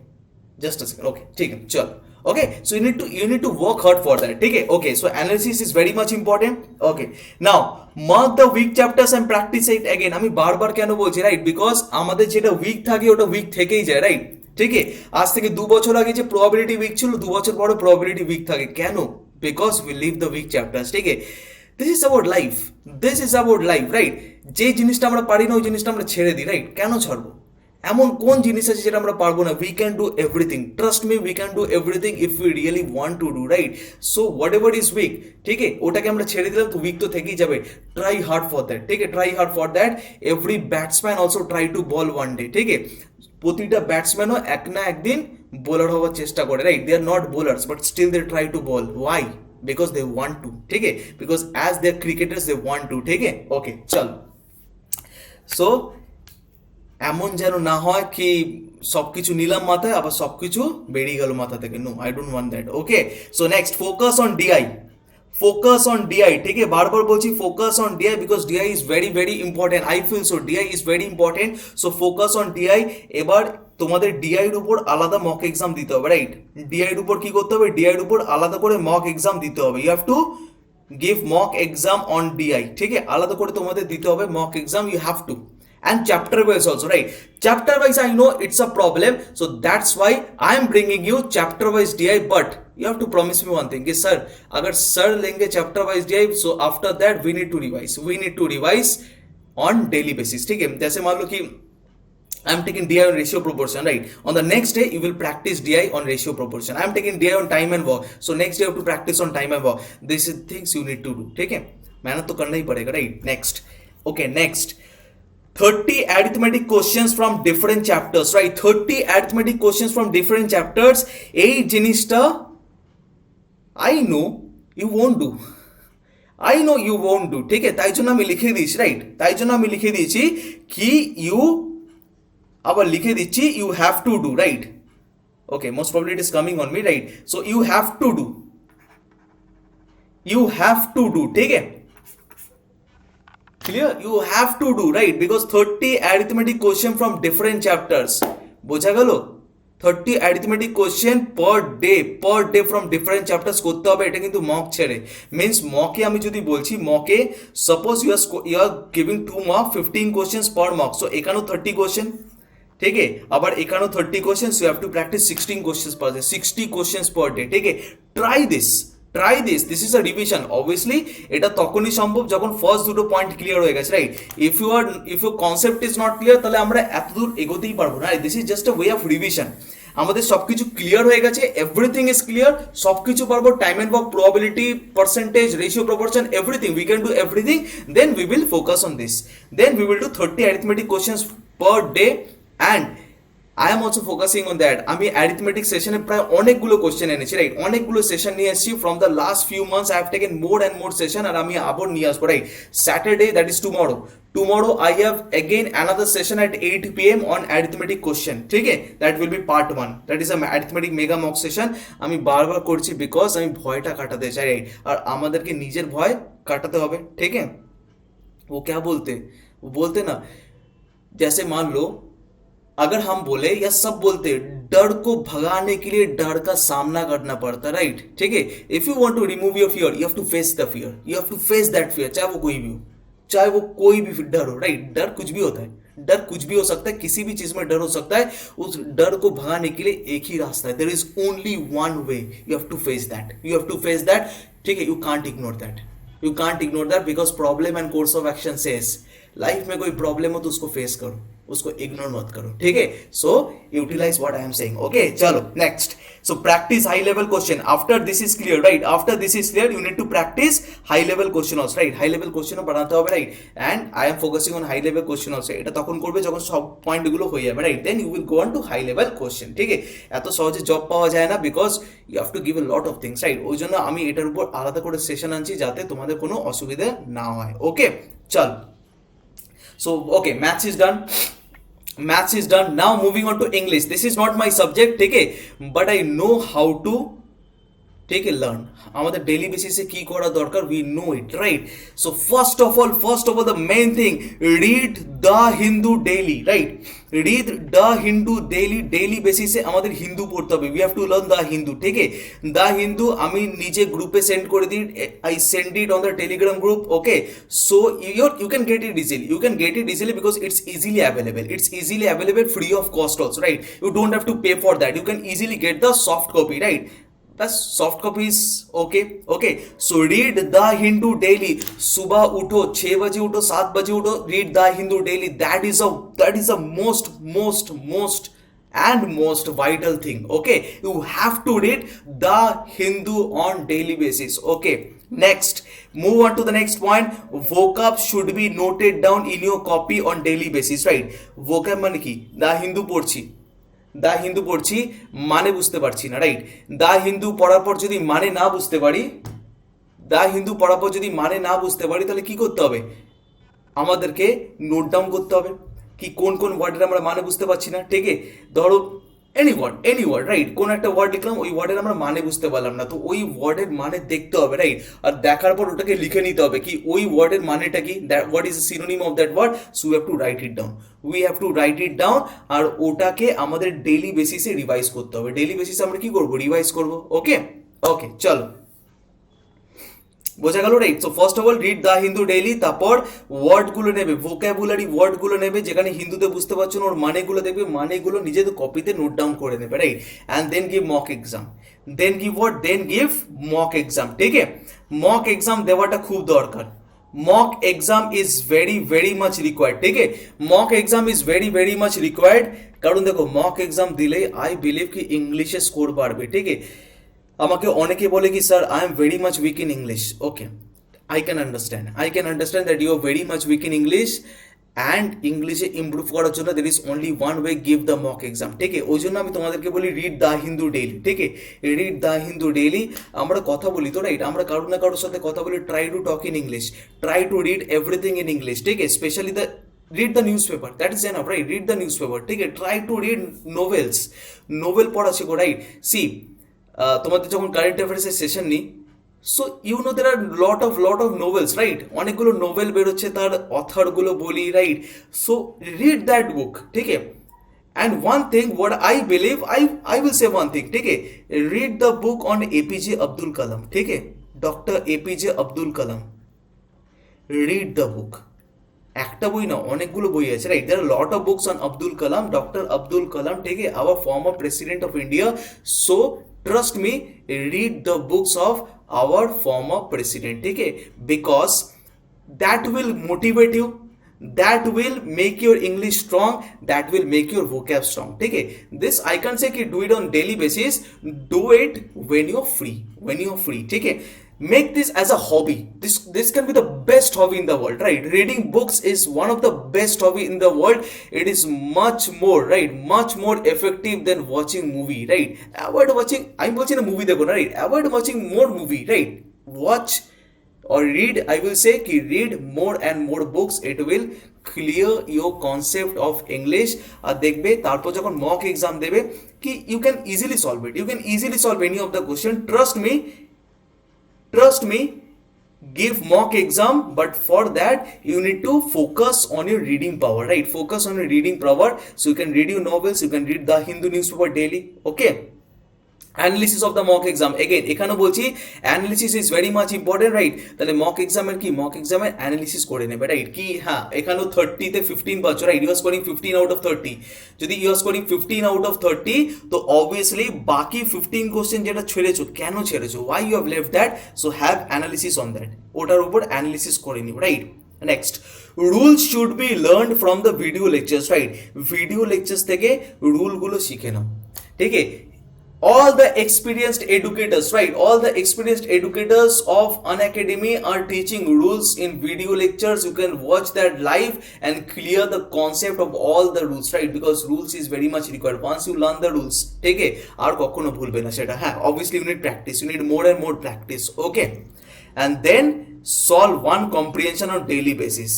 just a second okay ठीक है चलो okay so you need to work hard for that ठीक है okay so analysis is very much important okay now mark the weak chapters and practice it again আমি বারবার কেন বলছি right because আমাদের যেটা উইক থাকে ওটা উইক থেকেই যায় রাইট ঠিক আছে আজ থেকে 2 বছর আগে যে প্রবাবিলিটি উইক ছিল 2 বছর পরে প্রবাবিলিটি উইক থাকে কেন because we leave the weak chapters ঠিক আছে this is about life this is about life right যে জিনিসটা আমরা পারি না ওই জিনিসটা আমরা ছেড়ে দিই রাইট কেন ছাড়বো এমন কোন জিনিস আছে যেটা আমরা পারবো না we can do everything trust me we can do everything if we really want to do right so what ever is weak ঠিক আছে ওটাকে আমরা ছেড়ে দিলাম তো উইক তো থেকেই যাবে ট্রাই হার্ড ফর দ্যাট ঠিক আছে try hard for that every batsman also try to ball one day ঠিক আছে প্রতিটা ব্যাটসম্যানও এক না একদিন বোলার হওয়ার চেষ্টা করে right they are not bowlers but still they try to bowl why because they want to ठीक है because as they cricketers they want to ठीक है ओके चल सो এমন যেন না হয় কি সবকিছু নিলাম মাথায় আবার সবকিছু বেরিয়ে গেল মাথা থেকে no I don't want that okay so next focus on DI ঠিক আছে বারবার বলছি focus on DI because DI is very very important I feel so DI is very important so focus on DI এবার তোমাদের DI এর উপর আলাদা mock exam দিতে হবে রাইট ডিআই এর উপর কি করতে হবে ডিআই এর উপর আলাদা করে মক এক্সাম দিতে হবে you have to give mock exam on DI ঠিক আছে আলাদা করে তোমাদের দিতে হবে mock exam you have to and chapter wise also right chapter wise I know it's a problem so that's why I am bringing you chapter wise DI but you have to promise me one thing कि sir अगर sir लेंगे chapter wise DI so after that we need to revise on daily basis ठीक है जैसे मान लो कि I am taking DI on ratio proportion right on the next day you will practice DI on ratio proportion I am taking DI on time and work so next day you have to practice on time and work this is things you need to do ठीक है मेहनत तो करना ही पड़ेगा right next okay next 30 arithmetic questions from different chapters right 30 arithmetic questions from different chapters এই জিনিসটা I know you won't do I know you won't do ঠিক আছে তাই জন্য আমি লিখে দিয়েছি রাইট তাই জন্য আমি লিখে দিয়েছি কি ইউ আবার লিখে দিচ্ছি you have to do right okay most probably it is coming on me right so you have to do ঠিক আছে clear you have to do right because 30 arithmetic question from different chapters বোঝা গেল 30 arithmetic question per day from different chapters করতে হবে এটা কিন্তু mock ছেড়ে means মকে আমি যদি বলছি মকে suppose you are giving 2 mark 15 questions per mock so এখানেও 30 question ठीक है আবার এখানেও 30 questions you have to practice 16 questions per day 60 questions per day ठीक है try this is a revision obviously এটা তখনই সম্ভব যখন ফার্স্ট দুটো পয়েন্ট ক্লিয়ার হয়ে গেছে right if your concept is not clear তাহলে আমরা এত দূর এগোতেই পারবো না this is just a way of revision আমাদের সবকিছু ক্লিয়ার হয়ে গেছে এভরিথিং ইজ ক্লিয়ার সবকিছু পারবো time and work probability percentage ratio proportion everything we can do everything then we will focus on this then we will do 30 arithmetic questions per day and I am also focusing on that আমি arithmetic সেশনে প্রায় অনেকগুলো question এনেছি right অনেকগুলো session নিয়ে এসেছি from the last few months I have taken more and more session আর আমি আবার নিয়ে আসবো right Saturday that is tomorrow I have again another session at 8 p.m. on arithmetic question ঠিক আছে that will be part 1 that is a arithmetic mega mock session আমি বারবার করছি বিকজ আমি ভয়টা কাটাতে চাই রাইট আর আমাদেরকে নিজের ভয় কাটাতে হবে ঠিক আছে वो क्या बोलते ना जैसे मान लो अगर हम बोले या सब बोलते डर को भगाने के लिए डर का सामना करना पड़ता राइट ठीक है if you want to remove your fear you have to face the fear you have to face that fear चाहे वो कोई भी डर हो राइट डर कुछ भी होता है डर कुछ भी हो सकता है किसी भी चीज में डर हो सकता है उस डर को भगाने के लिए एक ही रास्ता है there is only one way you have to face that ठीक है you can't ignore that because problem and course of action says life में कोई प्रॉब्लम हो तो उसको फेस करो उसको इग्नोर मत करो ठीक है so utilize what I am saying okay चलो next so practice high level question after this is clear right after this is clear you need to practice high level question also right high level question বানাতে হবে right and I am focusing on high level question also এটা তখন করবে যখন সব পয়েন্টগুলো হয়ে যাবে right then you will go on to high level question ঠিক আছে এত সহজে জব পাওয়া যায় না because you have to give a lot of things right ওই জন্য আমি এটার উপর আলাদা করে সেশন আনছি যাতে তোমাদের কোনো অসুবিধা না হয় ওকে চল so okay maths is done now moving on to English this is not my subject ठीक है but I know how to ठीक है, लर्न আমাদের ডেইলি বেসিসে কি করা দরকার, we know it, right? So first of all the main thing, read the Hindu daily, right? Read the Hindu daily, daily বেসিসে আমাদের হিন্দু পড়তে হবে, we have to learn the Hindu, ঠিক আছে? দ্য হিন্দু আমি নিজে গ্রুপে সেন্ড করে দিই, I send it on the Telegram group, okay? So you can get it easily, you can get it easily because it's easily available, it's easily available free of cost also, right? You don't have to pay for that, you can easily get the soft copy, right? बस soft copies, okay okay? So read the Hindu daily, सुबह उठो 6 बजे उठो 7 बजे उठो, read the Hindu daily, that is a most and most vital thing, okay? You have to read the Hindu on daily basis, okay? Next, move on to the next point. Vocab should be noted down in your copy on daily basis, right? Vocab মানে কি? the Hindu পড়ছি, দা হিন্দু পড়ছি, মানে বুঝতে পারছি না, right? দা হিন্দু পড়ার পর যদি মানে না বুঝতে পারি, দা হিন্দু পড়ার পর যদি মানে না বুঝতে পারি, তাহলে কি করতে হবে? আমাদেরকে নোট ডাউন করতে হবে কি কোন কোন ওয়ার্ডের আমরা মানে বুঝতে পারছি না, ঠিক আছে? ধরো এনি ওয়ার্ড, রাইট? কোন একটা ওয়ার্ড লিখলাম, ওই ওয়ার্ডের আমরা মানে বুঝতে পারলাম না, তো ওই ওয়ার্ডের মানে দেখতে হবে, রাইট? আর দেখার পর ওটাকে লিখে নিতে হবে কি ওই ওয়ার্ডের মানেটা কি, what is the synonym of that word, so we have to write it down, আর ওটাকে আমাদের ডেইলি বেসিসে রিভাইজ করতে হবে, ডেইলি বেসিসে আমরা কি করবো, রিভাইজ করবো, ওকে ওকে? চলো, বোঝা গেল, right? So first of all read the Hindu daily, তারপর ওয়ার্ডগুলো নেবে, ভোকাবুলারি ওয়ার্ডগুলো নেবে, যেখানে হিন্দুতে বুঝতে পারছো না ওর মানেগুলো দেখবে, মানেগুলো নিজেদের কপিতে নোট ডাউন করে নেবে, right? And then give mock exam, then give mock exam, ঠিক আছে? মক এক্সাম দেওয়াটা খুব দরকার, mock exam is very much required, ঠিক আছে? Mock exam is very much required, কারণ দেখো মক এক্সাম দিলে আই বিলিভ কি ইংলিশে স্কোর বাড়বে, ঠিক আছে? আমাকে অনেকে বলে কি sir I am very much weak in English, okay, I can understand that you are very much weak in English, and ইংলিশে ইমপ্রুভ করার জন্য there is only one way, give the mock exam, ঠিক আছে? ওই জন্য আমি তোমাদেরকে বলি রিড দ্য হিন্দু ডেইলি, ঠিক আছে? রিড দ্য হিন্দু ডেইলি, আমরা কথা বলি তো, রাইট? আমরা কারোর না কারোর সাথে কথা বলি, try to talk in English, try to read everything in English, ঠিক আছে? Specially the read the newspaper, that is enough, right? Read the newspaper, ঠিক আছে? try to read novels, novel পড়া শেখো, রাইট? সি তোমাদের যখন কারেন্ট অ্যাফেয়ার্সের session নিই, so you know there are lot of novels, right? অনেকগুলো নোভেল বেরোচ্ছে, তার অথরগুলো বলি, right? So read that book, ঠিক আছে? And one thing what I believe, I will say one thing, ঠিক আছে? Read the book on APJ Abdul Kalam, ঠিক আছে? Doctor APJ Abdul Kalam, read the book, একটা বই না অনেকগুলো বই আছে, right? There are lot of books on Abdul Kalam, doctor Abdul Kalam, ঠিক আছে? Our former president of India, so trust me, read the books of our former president, ठीक है? Because that will motivate you, that will make your English strong, that will make your vocab strong, ठीक है? This I can't say कि do it on daily basis, do it when you're free, ठीक है? Make this as a hobby, this can be the best hobby in the world, right? Reading books is one of the best hobby in the world, it is much more, right, much more effective than watching movie, right? Avoid watching, I'm watching a movie দেখো না, right? Avoid watching more movie, right? Watch or read, I will say ki read more and more books, it will clear your concept of English, আর দেখবে তারপর যখন mock exam দেবে কি you can easily solve any of the question, trust me, give mock exam, but for that you need to focus on your reading power, right? Focus on your reading power, so you can read your novels, you can read the Hindu newspaper daily, okay? Analysis of the mock exam, again এখানেও বলছি analysis is very much important, right? তাহলে mock এক্সামের কি, mock এক্সামের analysis করে নেবে, right? কি হ্যাঁ, এখানেও 30-তে 15 পাচ্ছ, right? You are scoring 15 out of 30, যদি you are scoring 15 out of 30, তো অবভিয়াসলি বাকি 15 কোশ্চেন যেটা ছেড়েছো, কেন ছেড়েছো, why you have left that, so have analysis on that, ওটার উপর অ্যানালিসিস করে নিও, right? Next, rules should be learn from the video lectures, right? Video lectures থেকে রুলগুলো শিখে নাও, ঠিক আছে? All the experienced educators, right? All the experienced educators of Unacademy are teaching rules in video lectures. You can watch that live and clear the concept of all the rules, right? Because rules is very much required. Once you learn the rules, take it, আর কখনো ভুলবে না সেটা, হ্যাঁ? Obviously you need practice, you need more and more practice, okay? And then solve one comprehension on daily basis,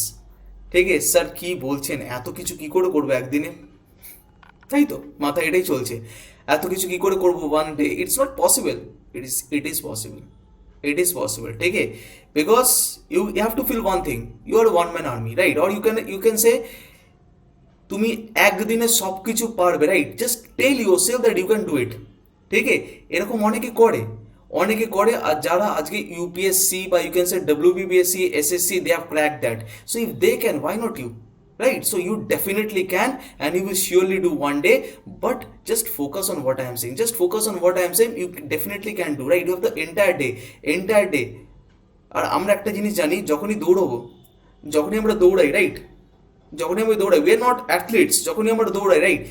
ঠিক আছে? Sir কি বলছেন, এত কিছু কি করে করবো একদিনে, তাই তো মাথায় এটাই চলছে, এত কিছু কি করে করবো one day, it's not possible, it is possible. It is possible, ठीक है? Because you have to feel one thing, you are a one man army, right? Or you can say তুমি একদিনে সব কিছু পারবে, right? Just tell yourself that you can do it, ঠিক আছে? এরকম অনেকে করে আর যারা আজকে ইউপিএসসি বা you can say WBPSC SSC they have crack that, so if they can, why not you, right? So you definitely can, and you will surely do one day, but just focus on what I am saying. Just focus on what I am saying. You definitely can do, right? You have the entire day. আর আমরা একটা জিনিস জানি, যখনই আমরা দৌড়াই, right? যখনই আমরা दौड़ाई, we are not athletes, যখনই আমরা दौड़ाई, राइट?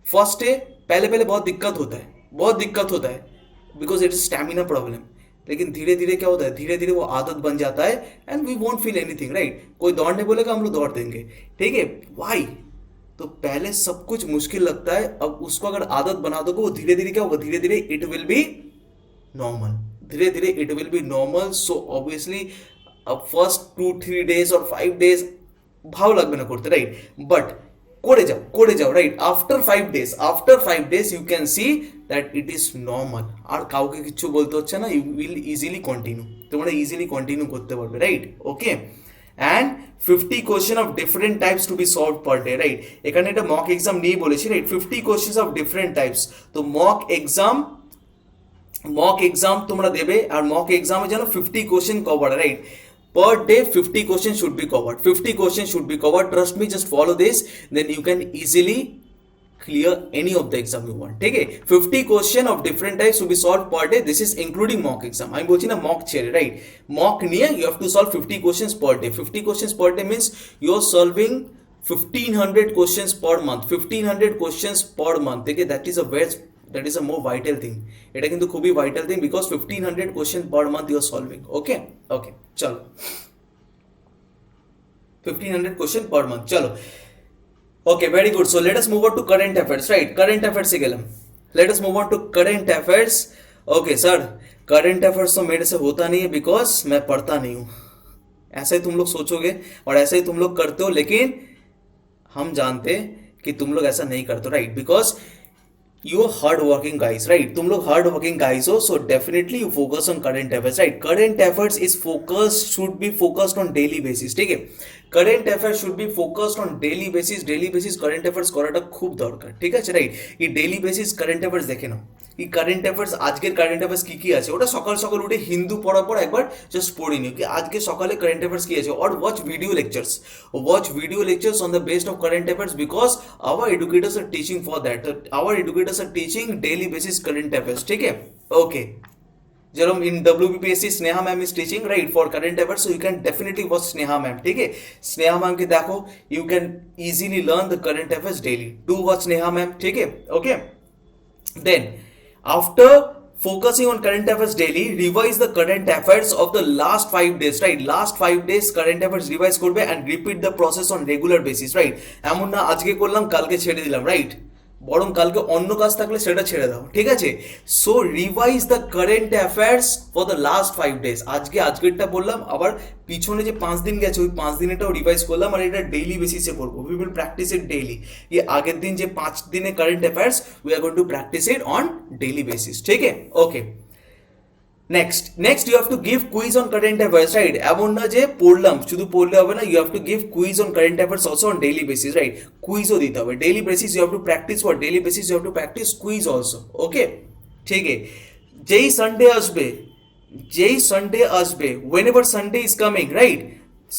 फर्स्ट डे पहले बहुत दिक्कत होता है because it is stamina problem, लेकिन धीरे धीरे क्या होता है, धीरे धीरे वो आदत बन जाता है and we won't feel anything, right? कोई दौड़ने बोलेगा हम लोग दौड़ देंगे, ठीक है? वाई? तो पहले सब कुछ मुश्किल लगता है, अब उसको अगर आदत बना दोगे वो धीरे धीरे क्या होगा, धीरे धीरे it will be normal, so obviously अब फर्स्ट 2-3 days और 5 days ভালো লাগবে না করতে, রাইট? বাট করে যাও, right? After 5 days you can see that it is normal, আর কাউকে কিছু বলতে হচ্ছে না, ইউ উইল ইজিলি কন্টিনিউ, তোমরা ইজিলি কন্টিনিউ করতে পারবে, right? Okay, and 50 question of different types to be solve per day, right? এখানে একটা মক এক্সাম নিয়ে বলেছি, right? 50 question of different types, তো মক এক্সাম তোমরা দেবে, আর মক এক্সামে যেন 50 question cover, right? Per day 50 questions should be covered. Trust me, just follow this, then you can easily clear any of the exam you want, ठीक है? 50 question of different types to be solved per day. This is including mock exam. আমি বলছি না mock ছেড়ে, right? mock নিয়ে you have to solve 50 questions per day. 50 questions per day means you are solving 1500 questions per month. 1500 questions per month, ठीक है? that is a more vital thing. এটা কিন্তু খুবই vital thing because 1500 question per month you are solving. Okay, চলো 1500 question per month, চলো। Okay, very good. So let us move on to current affairs, right? Current affairs से गलम। Let us move on to current affairs. Okay, sir, current affairs तो मेरे से होता नहीं है because मैं पढ़ता नहीं हूँ। ऐसा ही तुम लोग सोचोगे और ऐसा ही तुम लोग करते हो, लेकिन हम जानते कि तुम लोग ऐसा नहीं करते, right? Because you are hard working guys, right? तुम लोग hard working guys हो, so definitely you focus on current affairs, right? Current affairs should be focused on daily basis, ठीक है? current affairs should be focused on daily basis current affairs করাটা খুব দরকার, ঠিক আছে, রাইট? এই ডেইলি বেসিস কারেন্ট অ্যাফেয়ার্স দেখে নাও, এই কারেন্ট অ্যাফেয়ার্স, আজকের কারেন্ট অ্যাফেয়ার্স কি আছে, ওটা সকাল উঠে হিন্দু পড়ার পর একবার জাস্ট পড়ে নিও কি আজকে সকালে কারেন্ট অ্যাফেয়ার্স কি আছে, or watch video lectures on the best of current affairs, because our educators are teaching for that, our educators are teaching daily basis current affairs, ঠিক है? ওকে, যেরকম in WBPSC Sneha ma'am is teaching, right, for current affairs, so you can definitely watch Sneha ma'am, ঠিক है? Sneha ma'am কে দেখো, you can easily learn the current affairs daily. Do watch Sneha ma'am, ঠিক है? Okay, then after focusing on current affairs daily, revise the current affairs of the last 5 days, right? last 5 days current affairs revise করবে and repeat the process on regular basis, right? এমন না আজকে করলাম কালকে ছেড়ে দিলাম, right? বরং কালকে অন্য কাজ থাকলে সেটা ছেড়ে দাও, ঠিক আছে? So revise the current affairs for the last 5 days. আজকেরটা বললাম, আবার পিছনে যে 5 দিন গেছে ওই 5 দিনেটাও রিভাইজ করলাম, আর এটা ডেইলি বেসিসে করবো। We will practice it daily. ये আগের দিন যে 5 দিনে current affairs we are going to practice it on daily basis, ঠিক আছে? ওকে, next you have to give quiz on current affairs, right? এমন না যে পড়লাম, শুধু পড়লে হবে না, you have to give quiz on current affairs also on daily basis, right? কুইজও দিতে হবে daily basis, you have to practice for daily basis, you have to practice quiz also, okay? ঠিক আছে, যেই সানডে আসবে whenever Sunday is coming, right?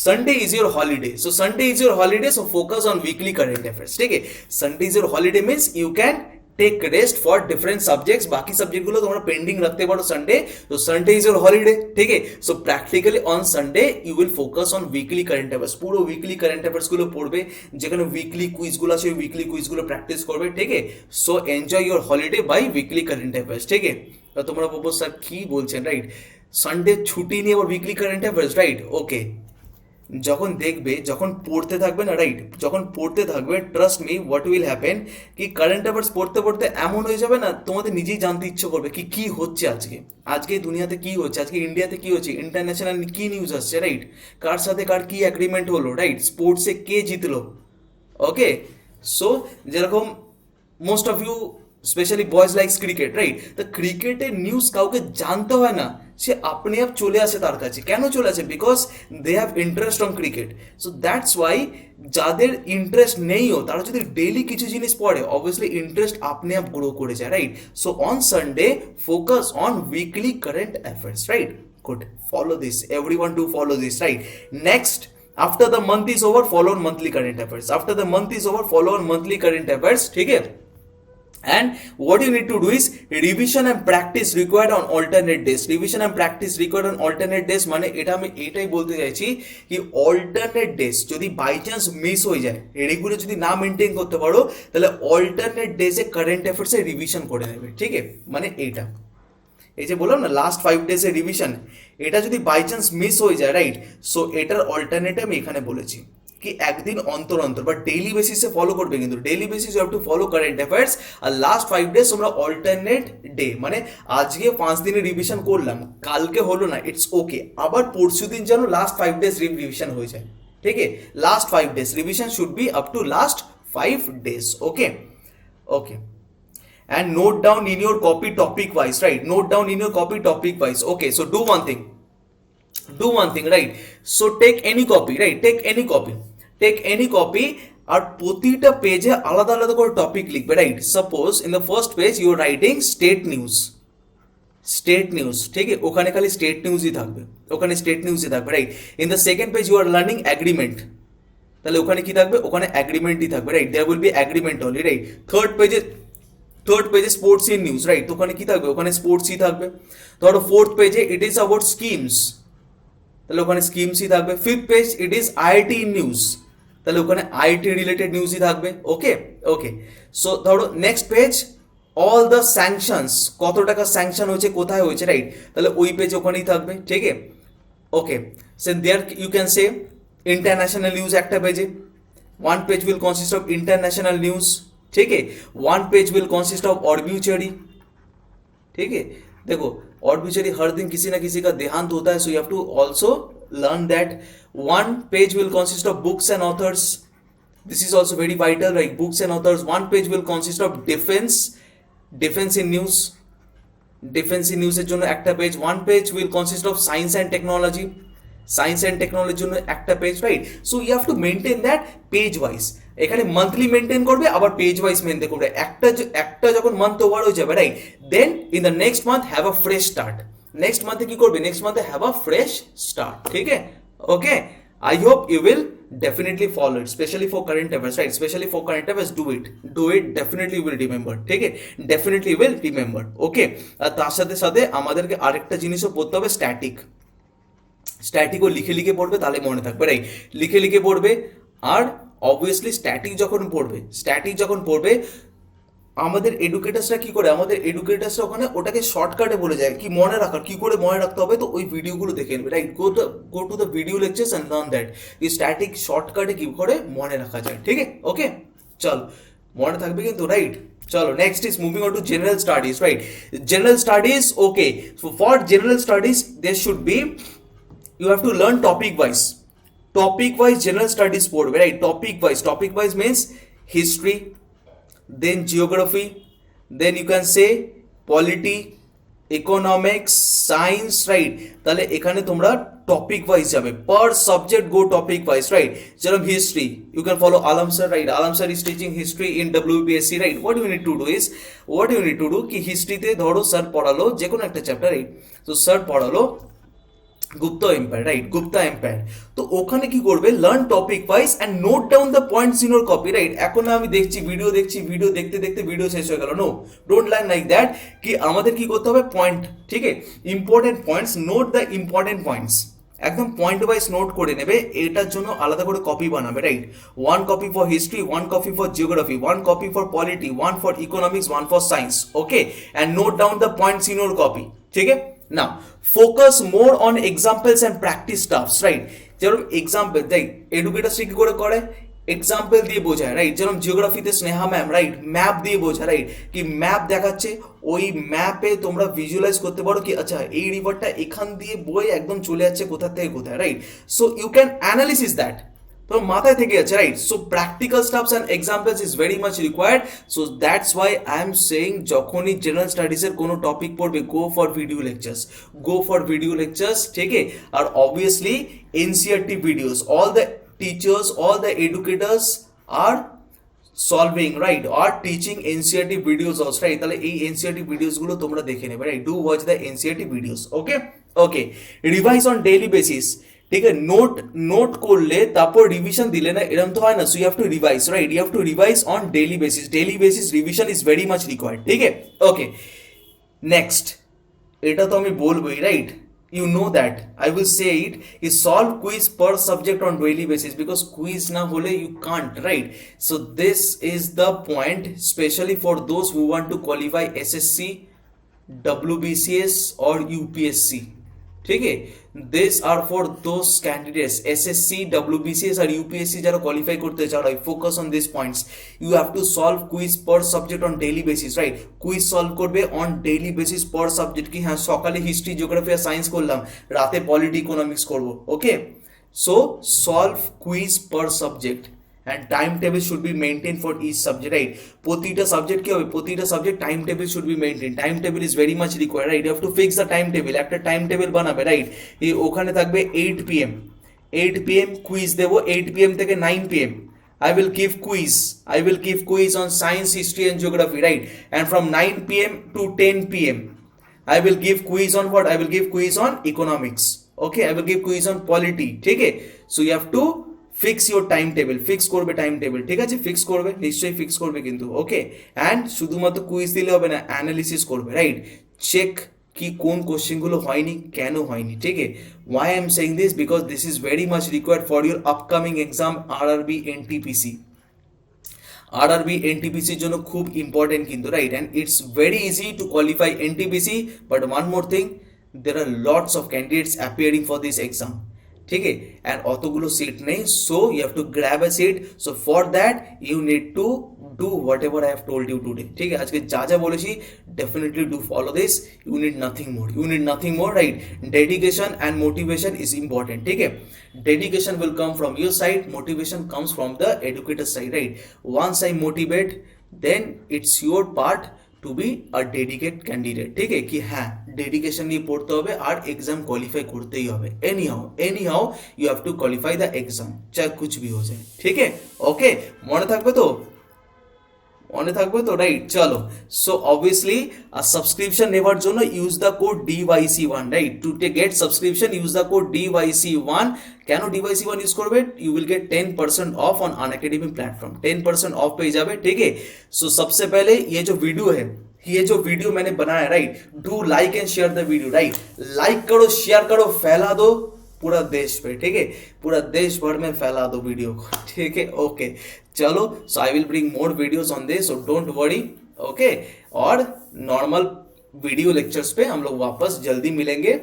Sunday is your holiday, so focus on weekly current affairs, ঠিক আছে? Sunday is your holiday means you can take rest for different subjects, বাকি সাবজেক্টগুলো তোমরা pending রাখতে পারো সানডে, তো সানডে ইজ ইউর হলিডে, ঠিক আছে? So practically on Sunday you will focus on weekly current affairs, পুরো উইকলি কারেন্ট অ্যাফেয়ার্সগুলো পড়বে, যেখানে উইকলি কুইজগুলো আছে ওই উইকলি কুইজগুলো প্র্যাকটিস করবে, ঠিক আছে? So enjoy your holiday by weekly current affairs, ঠিক আছে? তোমরা বলবো স্যার কী বলছেন, রাইট? সানডে ছুটি নিয়ে আবার উইকলি কারেন্ট অ্যাফেয়ার্স, রাইট? ওকে, যখন পড়তে থাকবে না, রাইট, যখন পড়তে থাকবে, trust me what will happen, কি কারেন্ট অ্যাফেয়ার্স পড়তে এমন হয়ে যাবে না তোমাদের নিজেই জানতে ইচ্ছে করবে কি হচ্ছে আজকে দুনিয়াতে কি হচ্ছে, আজকে ইন্ডিয়াতে কি হচ্ছে, ইন্টারন্যাশনাল কি নিউজ আসছে, রাইট? কার সাথে কার কি অ্যাগ্রিমেন্ট হলো, রাইট? স্পোর্টসে কে জিতলো, ওকে? সো যেরকম most of you specially boys likes cricket, right? তা ক্রিকেটের নিউজ কাউকে জানতে হয় না, সে আপনি আপ চলে আসে তার কাছে। কেন চলে আসে? Because they have interest on cricket. So that's why যাদের ইন্টারেস্ট নেইও তারা যদি ডেইলি কিছু জিনিস পড়ে, অবভিয়াসলি ইন্টারেস্ট আপনি আপ গ্রো করে যায়, right? So on Sunday focus on weekly current affairs, right? Good, follow this, everyone do follow this, right? Next, after the month is over, follow on monthly current affairs. After the month is over, follow on monthly current affairs, ठीक है? And what you need to do is revision and practice required on alternate days. Revision and practice required on alternate days মানে এটা আমি এটাই বলতে চাইছি কি alternate days যদি বাই চান্স মিস হয়ে যায়, রেগুলার যদি না মেনটেন করতে পারো, তাহলে alternate days এ কারেন্ট অ্যাফেয়ার্স এ রিভিশন করে নেবে, ঠিক আছে? মানে এইটা, এই যে বললাম না লাস্ট 5 ডেজের রিভিশন, এটা যদি বাই চান্স মিস হয়ে যায়, রাইট? সো এটার অল্টারনেটিভ আমি এখানে বলেছি কি একদিন অন্তর অন্তর বা ডেইলি বেসিসে ফলো করবে, কিন্তু daily basis you have to follow current affairs. আর লাস্ট 5 ডেজ তোমরা অল্টারনেট ডে, মানে আজকে 5 দিনের রিভিশন করলাম, কালকে হলো না, ইটস ওকে, আবার পরশু দিন যেন লাস্ট 5 ডেজ রিভিশন হয়ে যায়, ঠিক আছে? Last 5 days revision should be up to last 5 days, okay? Okay, and note down in your copy topic wise, right? Note down in your copy topic wise. Okay, so do one thing, right? So take any copy, right? Take any copy আর প্রতিটা পেজে আলাদা আলাদা করে topic লিখবে, right? Suppose in the first page you are writing state news, ঠিক আছে? ওখানে খালি স্টেট নিউজই থাকবে, right? In the second page you are learning agreement, তাহলে ওখানে কি থাকবে? ওখানে অ্যাগ্রিমেন্টই থাকবে, right? There will be agreement only, right? Third পেজে স্পোর্টস ইন নিউজ, রাইট? ওখানে কি থাকবে? ওখানে স্পোর্টসই থাকবে। ধরো ফোর্থ পেজে ইট ইজ অ্যাবাউট স্কিমস, তাহলে ওখানে স্কিমসই থাকবে। Fifth page it is IIT in news, তাহলে ওখানে আইআইটি রিলেটেড নিউজই থাকবে, ওকে? সো ধরো next page all the sanctions, কত টাকা স্যাংশন হয়েছে, কোথায় হয়েছে, রাইট? তাহলে ওই পেজ ওখানেই থাকবে, ঠিক আছে? Okay, so there you can say international news একটা পেজে, one page will consist of international news, ठीक है? One page will consist of obituary, ठीक है? देखो ऑर्बिचरी हर दिन किसी ना किसी का देहांत होता है, so you have to also learn that. One page will consist of books and authors, this is also very vital, right? Books and authors. One page will consist of defence in news এর জন্য একটা page. One page will consist of science and টেকনোলজির জন্য একটা page, right? So you have to maintain that page wise. এখানে monthly maintain করবে, আবার page wise maintain করবে। একটা যখন মান্থ ওভার হয়ে যাবে, right, then in the next month have a fresh start. Next মান্থে কি করবে? নেক্সট মান্থে হ্যাভ আ ফ্রেশ স্টার্ট, ঠিক আছে? ওকে, I hope you will definitely follow it, especially for current affairs, right? Especially for current affairs, do it, definitely you will remember, ঠিক আছে? Definitely you will remember, okay? আর তার সাথে সাথে আমাদেরকে আরেকটা জিনিসও পড়তে হবে, স্ট্যাটিকও লিখে পড়বে, তাহলে মনে থাকবে, রাইট? লিখে পড়বে। আর অবভিয়াসলি স্ট্যাটিক যখন পড়বে আমাদের এডুকেটার্সরা কি করে, ওখানে ওটাকে শর্টকাটে বলে যায় কি মনে রাখার, কি করে মনে রাখতে হবে, তো ওই ভিডিওগুলো দেখে নেবে, right? Go to the video lectures and learn that এই স্ট্যাটিক শর্টকাটে কি করে মনে রাখা যায়, ঠিক আছে? ওকে, চল মনে থাকবে কিন্তু, রাইট? চলো next is moving on to general studies, right? General studies, okay, so for general studies there should be, you have to learn topic wise general studies পড়বে, right? topic wise means history, then geography, then you can say polity, economics, science, right? তাহলে এখানে তোমরা topic wise যাবে, per subject go topic wise, right? যেরকম history you can follow Alam sir, right? Alam sir is teaching history in WBSC, right? What you need to do কি হিস্ট্রিতে ধরো sir পড়ালো যে কোনো একটা চ্যাপ্টার, রাইট? তো স্যার পড়ালো গুপ্তা এম্পায়ার, রাইট? তো ওখানে কি করবে? Learn topic wise and note down the points in your copy, right? এখন আমি ভিডিও দেখতে ভিডিও শেষ হয়ে গেল, no, don't learn like that. কি আমাদের কি করতে হবে? পয়েন্ট, ঠিক আছে? Important points, note the important points, একদম পয়েন্ট ওয়াইজ নোট করে নেবে। এটার জন্য আলাদা করে কপি বানাবে, right? One copy for history, one copy for geography, one copy for polity, one for economics, one for science, okay? And note down the points in your copy, ঠিক আছে? Now, focus more on examples and practice stuffs, right? যেরকম example দেয় educator কি করে example দিয়ে বোঝায়, right? যেরকম জিওগ্রাফিতে Sneha ma'am, right, map দিয়ে বোঝায়, রাইট? কি ম্যাপ দেখাচ্ছে, ওই ম্যাপে তোমরা ভিজুয়ালাইজ করতে পারো কি আচ্ছা এই রিভারটা এখান দিয়ে বয়ে একদম চলে যাচ্ছে কোথা থেকে কোথায়, right? So you can analysis that, তো মাথায় থেকে যাচ্ছে, right? So practical stuffs and examples is very much required. So that's why I am saying যখনই জেনারেল স্টাডিজের কোনো টপিক পড়বে, go for video lectures, go for video lectures, ঠিক আছে? আর obviously NCERT videos, all the teachers, all the educators are solving, right, are teaching NCERT videos also, right? তাহলে এই NCERT videos গুলো তোমরা দেখে নেবে, right? Do watch the NCERT videos. Okay okay, revise on daily basis, ঠিক আছে? Note করলে তারপর রিভিশন দিলে না, এরকম তো হয় না। So you have to revise, right? You have to revise on daily basis, daily basis revision is very much required, ঠিক আছে? ওকে, নেক্সট, এটা তো আমি বলবোই, right? You know that I will say it is solve quiz per subject on daily basis, because quiz na hole you can't, right? So this is the point, especially for those who want to qualify SSC, WBCS or UPSC, ঠিক আছে? This are for those candidates SSC, WBCS আর UPSC যারা qualify করতে চাও, right? Focus on this points. You have to solve quiz per subject on daily basis, right? Quiz solve করবে on daily basis per subject. কি হ্যাঁ, সকালে history, geography আর science করলাম, রাতে পলিটি, ইকোনমিক্স করবো, okay? So solve quiz per subject and timetable should be maintained for each subject, right? প্রতিটা subject কি হবে, প্রতিটা subject time table should be maintain, time table is very much required, right? You have to fix the time table, একটা time table বানাবে, রাইট? এই ওখানে থাকবে 8 PM, 8 PM কুইজ দেবো, 8 PM থেকে 9 PM I will give quiz on science, history and geography, right? And from 9 PM to 10 PM I will give quiz on what? I will give quiz on economics, okay? I will give quiz on polity, ঠিক আছে? So you have to fix your time table, fix করবে time table, ঠিক আছে? Fix করবে, নিশ্চয়ই fix করবে কিন্তু, ওকে? And শুধুমাত্র কুইজ দিলে হবে না, অ্যানালিসিস করবে, রাইট? চেক কি কোন কোশ্চেনগুলো হয়নি, কেন হয়নি, ঠিক আছে? Why I am saying this, because this is very much required for your upcoming exam RRB NTPC. RRB এনটিপিসির জন্য খুব ইম্পর্টেন্ট কিন্তু, right? And it's very easy to qualify NTPC, but one more thing, there are lots of candidates appearing for this exam, ঠিক আছে? And অতগুলো seat নেই, so you have to grab a seat. So for that you need to do whatever I have told you today, ঠিক আছে? আজকে যা যা বলেছি, definitely do follow this. You need nothing more, right? Dedication and motivation is important, ঠিক আছে? Dedication will come from your side, motivation comes from the educator side, right? Once I motivate, then it's your part to be a dedicate candidate, ঠিক আছে? কি হ্যাঁ, dedication নিয়ে পড়তে হবে আর exam qualify করতেই হবে। Anyhow you have to qualify the exam, চাहे कुछ भी हो जाए, ঠিক আছে? ওকে, মনে থাকবে তো, রাইট? চলো, সো অবভিয়াসলি সাবস্ক্রিপশন নেওয়ার জন্য use the code DYC1, right? To get subscription use the code DYC1। কেন DYC1 ইউজ করবে? You will get 10% off on Unacademy platform, 10% off পেয়ে যাবে, ঠিক আছে? সো सबसे पहले ये जो वीडियो मैंने बनाया, right? Do like and share the video, right? Like करो, शेयर करो, फैला दो पूरा देश पे, ठीक है? पूरा देश भर में फैला दो वीडियो को, ठीक है? ओके, चलो, so I will bring more videos on this, so don't worry, okay? और नॉर्मल वीडियो लेक्चर्स पे हम लोग वापस जल्दी मिलेंगे,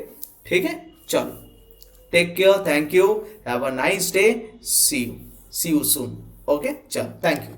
ठीक है? चलो, take care, thank you, have a nice day, see you soon, okay? चलो, थैंक यू।